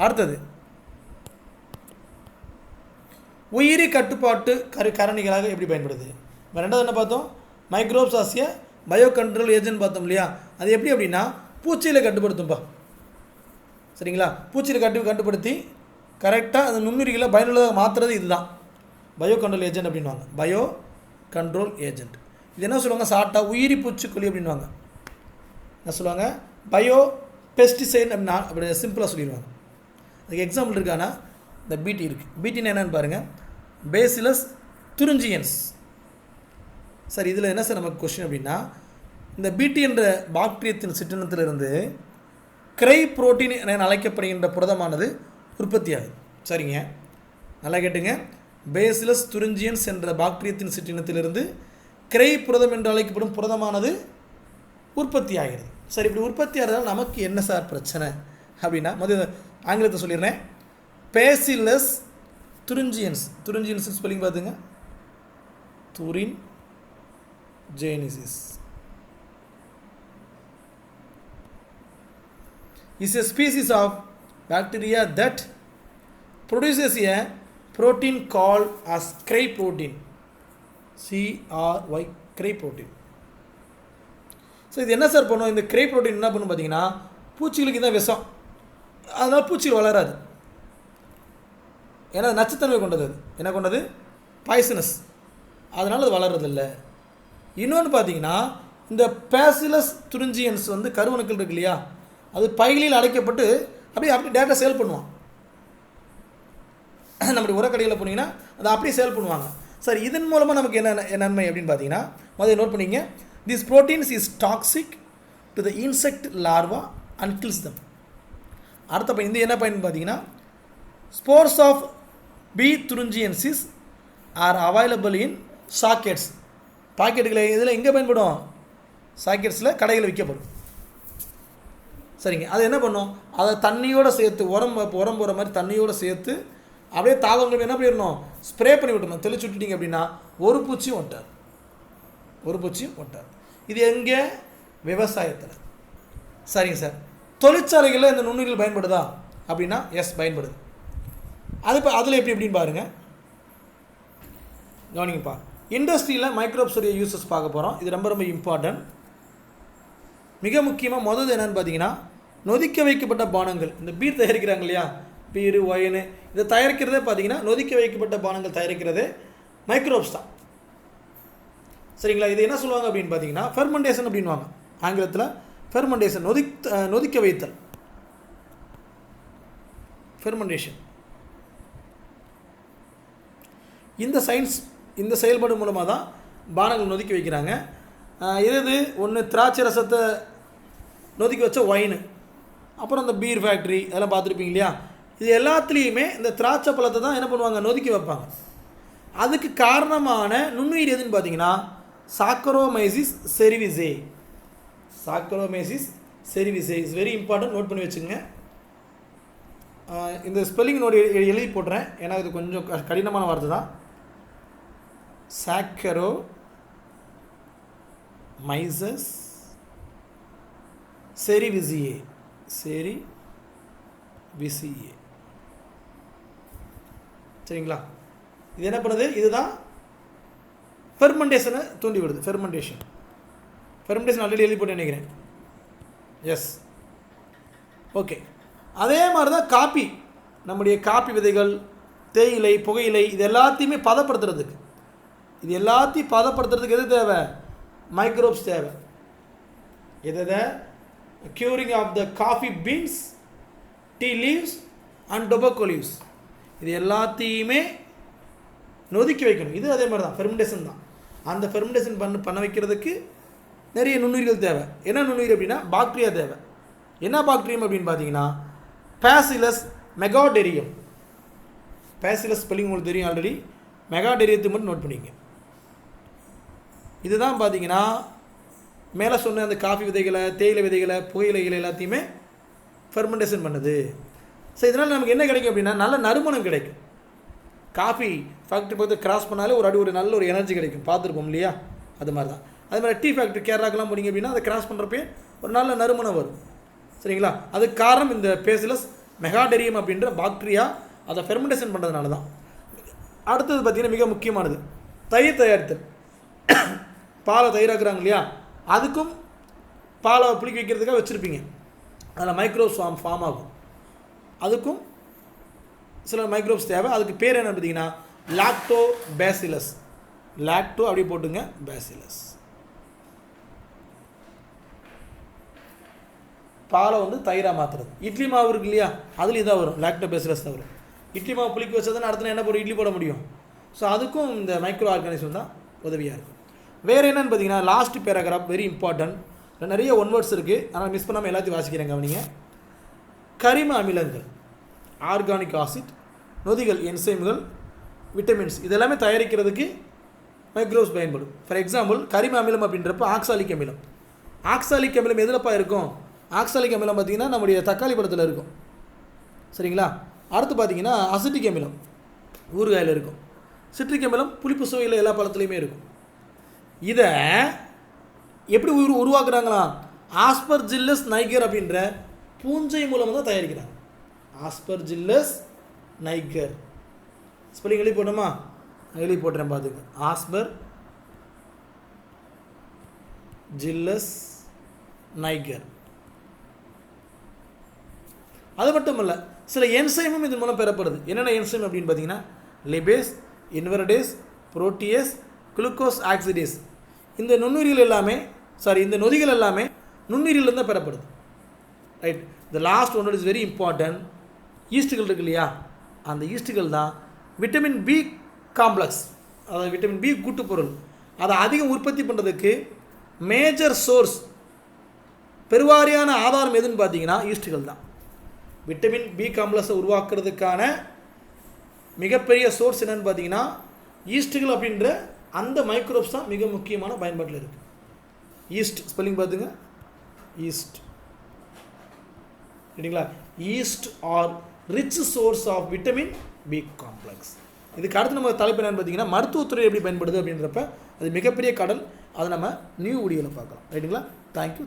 அடுத்தது உயிரி கட்டுப்பாட்டு கரணிகளாக எப்படி பயன்படுது? ரெண்டாவது என்ன பார்த்தோம்? மைக்ரோப்ஸ் ஆசிய பயோ கண்ட்ரோல் ஏஜென்ட் பார்த்தோம் இல்லையா? அது எப்படி அப்படின்னா பூச்சியில் கட்டுப்படுத்தும்பா. சரிங்களா? பூச்சியில் கட்டுப்படுத்தி கரெக்டாக அந்த நுண்ணுயிரிகளை பயனுள்ளதாக மாற்றுறது இதுதான் பயோ கண்ட்ரோல் ஏஜென்ட் அப்படின்வாங்க. Bio control agent. இது என்ன சொல்லுவாங்க? ஷார்ட்டாக உயிரி பூச்சிக்கொல்லி அப்படின்வாங்க. என்ன சொல்லுவாங்க? பயோ பெஸ்டிசைட் அப்படின்னா அப்படி சிம்பிளாக சொல்லிடுவாங்க. அதுக்கு எக்ஸாம்பிள் இருக்கானா, இந்த பிடி இருக்குது. பிடின்னு என்னென்னு பாருங்கள். Bacillus thuringiensis. சார் இதில் என்ன சார் நமக்கு கொஸ்டின் அப்படின்னா, இந்த பிடி என்ற பாக்டீரியத்தின் சிற்றினத்திலிருந்து கிரை புரோட்டீன் என அழைக்கப்படுகின்ற புரதமானது உற்பத்தியாகுது. சரிங்க, நல்லா கேட்டுங்க. பேசிலஸ் துரிஞ்சியன்ஸ் என்ற பாக்டீரியத்தின் சிற்றினத்திலிருந்து கிரை புரதம் என்று அழைக்கப்படும் புரதமானது உற்பத்தி ஆகிறது. சரி, இப்படி உற்பத்தி ஆகிறதால நமக்கு என்ன சார் பிரச்சனை அப்படின்னா, முதல்ல ஆங்கிலத்தை சொல்லிடுறேன். Bacillus thuringiensis. துரிஞ்சியன்ஸ் ஸ்பெல்லிங் பார்த்துங்க. துரின் Genesis. is a species of bacteria that produces a protein called as cry protein. CRY, cry protein. So இது என்ன சார் பண்ணும்? இந்த cry protein என்ன பண்ணும் பார்த்தீங்கன்னா, பூச்சிகளுக்கு தான் விஷம், அதனால் பூச்சிகள் வளராது. ஏன்னா நச்சுத்தன்மை கொண்டது. அது என்ன கொண்டது? பாய்சனஸ். அதனால் அது வளர்றதில்லை. இன்னொன்று பார்த்தீங்கன்னா, இந்த பேசிலஸ் துரிஞ்சியன்ஸ் வந்து கருவணுக்கள் இருக்கு இல்லையா, அது பைகளில் அடைக்கப்பட்டு அப்படியே டேட்டா சேல் பண்ணுவான். நம்முடைய உரக்கடையில் போனீங்கன்னா அதை அப்படியே சேல் பண்ணுவாங்க. சார் இதன் மூலமாக நமக்கு என்ன நன்மை அப்படின்னு பார்த்தீங்கன்னா, முதல்ல நோட் பண்ணிங்க, this proteins is toxic to the insect larva and kills them. அடுத்த இந்த என்ன பயன் பார்த்தீங்கன்னா, spores of B thuringiensis are available in sachets. பாக்கெட்டுகளை இதில் எங்கே பயன்படும்? சாக்கெட்ஸில் கடையில் விற்கப்படும். சரிங்க. அது என்ன பண்ணும்? அதை தண்ணியோடு சேர்த்து உரம் போகிற மாதிரி தண்ணியோடு சேர்த்து அப்படியே தாவரங்களுக்கு என்ன பண்ணிடணும்? ஸ்ப்ரே பண்ணி விட்டணும். தெளிச்சு விட்டுட்டிங்க அப்படின்னா ஒரு பூச்சியும் ஒட்டாது. இது எங்கே? விவசாயத்தில். சரிங்க சார். தொழிற்சாலைகளில் இந்த நுண்ணுயிர்கள் பயன்படுதா அப்படின்னா எஸ் பயன்படுது. அது இப்போ அதில் எப்படின்னு பாருங்கள், கவனிங்கப்பா. இண்டஸ்ட்ரியில் மைக்ரோப்ஸுடைய யூசஸ் பார்க்க போகிறோம். இது ரொம்ப ரொம்ப இம்பார்ட்டன்ட். மிக முக்கியமாக முதல் என்னென்னு பார்த்தீங்கன்னா, நொதிக்க வைக்கப்பட்ட பானங்கள். இந்த பீர் தயாரிக்கிறாங்க இல்லையா, பீரு ஒயினு, இதை தயாரிக்கிறதே பார்த்தீங்கன்னா நொதிக்க வைக்கப்பட்ட பானங்கள் தயாரிக்கிறதே மைக்ரோப்ஸ் தான். சரிங்களா? இது என்ன சொல்லுவாங்க அப்படின்னு பார்த்தீங்கன்னா ஃபெர்மெண்டேஷன் அப்படின்வாங்க ஆங்கிலத்தில். ஃபெர்மெண்டேஷன், நொதிக்க வைத்தல், ஃபெர்மெண்டேஷன். இந்த சயின்ஸ், இந்த செயல்பாடு மூலமாக தான் பானங்கள் நொதிக்க வைக்கிறாங்க. இது ஒன்று திராட்சை ரசத்தை நொதிக்க வச்ச ஒயின், அப்புறம் இந்த பீர் ஃபேக்ட்ரி அதெல்லாம் பார்த்துருப்பீங்க இல்லையா. இது எல்லாத்துலேயுமே இந்த திராட்சை பழத்தை தான் என்ன பண்ணுவாங்க? நொதிக்க வைப்பாங்க. அதுக்கு காரணமான நுண்ணுயிர் எதுன்னு பார்த்தீங்கன்னா சாக்கரோமைசிஸ் செரிவிசே. சாக்கரோமைசிஸ் செரிவிசே இஸ் வெரி இம்பார்ட்டன்ட். நோட் பண்ணி வச்சுங்க. இந்த ஸ்பெல்லிங் நோட் எழுதி போடுறேன், ஏன்னா இது கொஞ்சம் கடினமான வார்த்தை தான். சாக்கரோமைசஸ் செரிவிசியே, செரிவிசியே. சரிங்களா? இது என்ன பண்ணுது? இதுதான் ஃபெர்மெண்டேஷனை தூண்டி விடுது. ஃபெர்மெண்டேஷன் ஆல்ரெடி எழுதி போட்டு நினைக்கிறேன். Yes, okay. அதே மாதிரி தான் காப்பி. நம்முடைய காப்பி விதைகள், தேயிலை, புகையிலை, இது எல்லாத்தையுமே பதப்படுத்துறதுக்கு, எது தேவை? மைக்ரோப்ஸ் தேவை. எதை? Curing of the coffee beans, tea leaves and tobacco leaves, இது எல்லாத்தையுமே நொதிக்க வைக்கணும். இது அதே மாதிரி தான், ஃபெர்மெண்டேஷன் தான். அந்த ஃபெர்மெண்டேஷன் பண்ண வைக்கிறதுக்கு நிறைய நுண்ணுயிர்கள் தேவை. என்ன நுண்ணுயிர் அப்படின்னா பாக்டீரியா தேவை. என்ன பாக்டீரியம் அப்படின்னு பார்த்தீங்கன்னா பேசிலஸ் மெகாடெரியம். பேசிலஸ் ஸ்பெல்லிங் உங்களுக்கு தெரியும் ஆல்ரெடி. மெகாடெரியத்தை மட்டும் நோட் பண்ணிங்க. இதுதான் பார்த்தீங்கன்னா மேலே சொன்ன அந்த காஃபி விதைகளை, தேயிலை விதைகளை, புகையிலைகளை எல்லாத்தையுமே ஃபெர்மெண்டேஷன் பண்ணுது. ஸோ இதனால் நமக்கு என்ன கிடைக்கும் அப்படின்னா நல்ல நறுமணம் கிடைக்கும். காஃபி ஃபேக்ட்ரி பார்த்து கிராஸ் பண்ணாலே ஒரு நல்ல ஒரு எனர்ஜி கிடைக்கும். பார்த்துருப்போம் இல்லையா? அது மாதிரி தான். அதே மாதிரி டீ ஃபேக்ட்ரி கேரளாக்கெல்லாம் போனீங்க அப்படின்னா அதை கிராஸ் பண்ணுறப்பே ஒரு நல்ல நறுமணம் வரும். சரிங்களா? அதுக்கு காரணம் இந்த பேசிலஸ் மெகாடெரியம் அப்படின்ற பாக்டீரியா அதை ஃபெர்மெண்டேஷன் பண்ணுறதுனால தான். அடுத்தது பார்த்திங்கன்னா மிக முக்கியமானது தயிர் தயாரித்தல். பாலை தயிராக்குறாங்க இல்லையா, அதுக்கும் பாலை புளிக்க வைக்கிறதுக்காக வச்சுருப்பீங்க. அதில் மைக்ரோப்ஸ் ஃபார்ம் ஆகும். அதுக்கும் சில மைக்ரோப்ஸ் தேவை. அதுக்கு பேர் என்ன பார்த்தீங்கன்னா லாக்டோ பேசிலஸ். லாக்டோ அப்படி போட்டுங்க, பேசிலஸ். பாலை வந்து தயிராக மாற்றுறது. இட்லி மாவு இருக்கு இல்லையா, அதில் இதாக வரும், லாக்டோ பேசிலஸ் தான் வரும். இட்லி மாவு புளிக்க வச்சதுன்னு அடுத்த என்ன போட இட்லி போட முடியும். ஸோ அதுக்கும் இந்த மைக்ரோ ஆர்கானிசம் தான் உதவியாக இருக்கும். வேறு என்னென்னு பார்த்தீங்கன்னா லாஸ்ட் பேராகிராஃப் வெரி இம்பார்ட்டன்ட். நிறைய ஒன் வேர்ட்ஸ் இருக்குது, ஆனால் மிஸ் பண்ணாமல் எல்லாத்தையும் வாசிக்கிறேன் கவனிங்க. கரிம அமிலங்கள், ஆர்கானிக் ஆசிட், நொதிகள், என்சைம்கள், விட்டமின்ஸ், இதெல்லாமே தயாரிக்கிறதுக்கு மைக்ரோப்ஸ் பயன்படும். ஃபார் எக்ஸாம்பிள் கரிம அமிலம் அப்படின்றப்ப ஆக்சாலிக் அமிலம். ஆக்சாலிக் அமிலம் எதிலப்பா இருக்கும்? ஆக்சாலிக் அமிலம் பார்த்திங்கன்னா நம்முடைய தக்காளி பழத்தில் இருக்கும். சரிங்களா? அடுத்து பார்த்திங்கன்னா அசிட்டிக் அமிலம் ஊறுகாயில் இருக்கும். சிட்ரிக் அமிலம் புளிப்பு சுவையில் எல்லா பழத்துலையுமே இருக்கும். இதை எப்படி உருவாக்குறாங்களா? ஆஸ்பர்ஜில்லஸ் நைகர் அப்படின்ற பூஞ்சை மூலமாக தான் தயாரிக்கிறாங்க. ஆஸ்பர்ஜில்லஸ் நைகர். ஸ்பெல்லிங் எழுதி போட்டோமா? எழுதி போட்டுறேன் பார்த்துங்க. ஆஸ்பர்ஜில்லஸ் நைகர். அது மட்டும் இல்லை, சில என்சைமும் இதன் மூலம் பெறப்படுது. என்னென்ன என்சைம் அப்படின்னு பார்த்தீங்கன்னா lipase, invertase, protease, glucose oxidase. இந்த நுண்ணுயிரிகள் எல்லாமே இந்த நொதிகள் எல்லாமே நுண்ணுயிரில் தான் பெறப்படுது. Right. The last one is very important. ஈஸ்ட்டுகள் இருக்கு இல்லையா, அந்த ஈஸ்ட்டுகள் தான் விட்டமின் பி காம்ப்ளெக்ஸ், அதாவது விட்டமின் பி கூட்டுப்பொருள், அதை அதிகம் உற்பத்தி பண்ணுறதுக்கு மேஜர் சோர்ஸ், பெருவாரியான ஆதாரம் எதுன்னு பார்த்தீங்கன்னா ஈஸ்ட்டுகள் தான். விட்டமின் பி காம்ப்ளெக்ஸை உருவாக்குறதுக்கான மிகப்பெரிய சோர்ஸ் என்னென்னு பார்த்தீங்கன்னா ஈஸ்ட்டுகள் அப்படின்ற அந்த மைக்ரோப்ஸ் தான் மிக முக்கியமான பயன்பாட்டில் இருக்குது. ஈஸ்ட் ஸ்பெல்லிங் பார்த்துங்க, ஈஸ்ட். சரிங்களா? Yeast are rich source of vitamin B complex. இதுக்கு அடுத்து நம்ம தலைப்பு என்னென்னு பார்த்தீங்கன்னா மருத்துவத்துறை எப்படி பயன்படுது அப்படின்றப்ப அது மிகப்பெரிய கடல். அதை நம்ம நியூ வீடியோவில் பார்க்கலாம். ரைட்டுங்களா? தேங்க்யூ.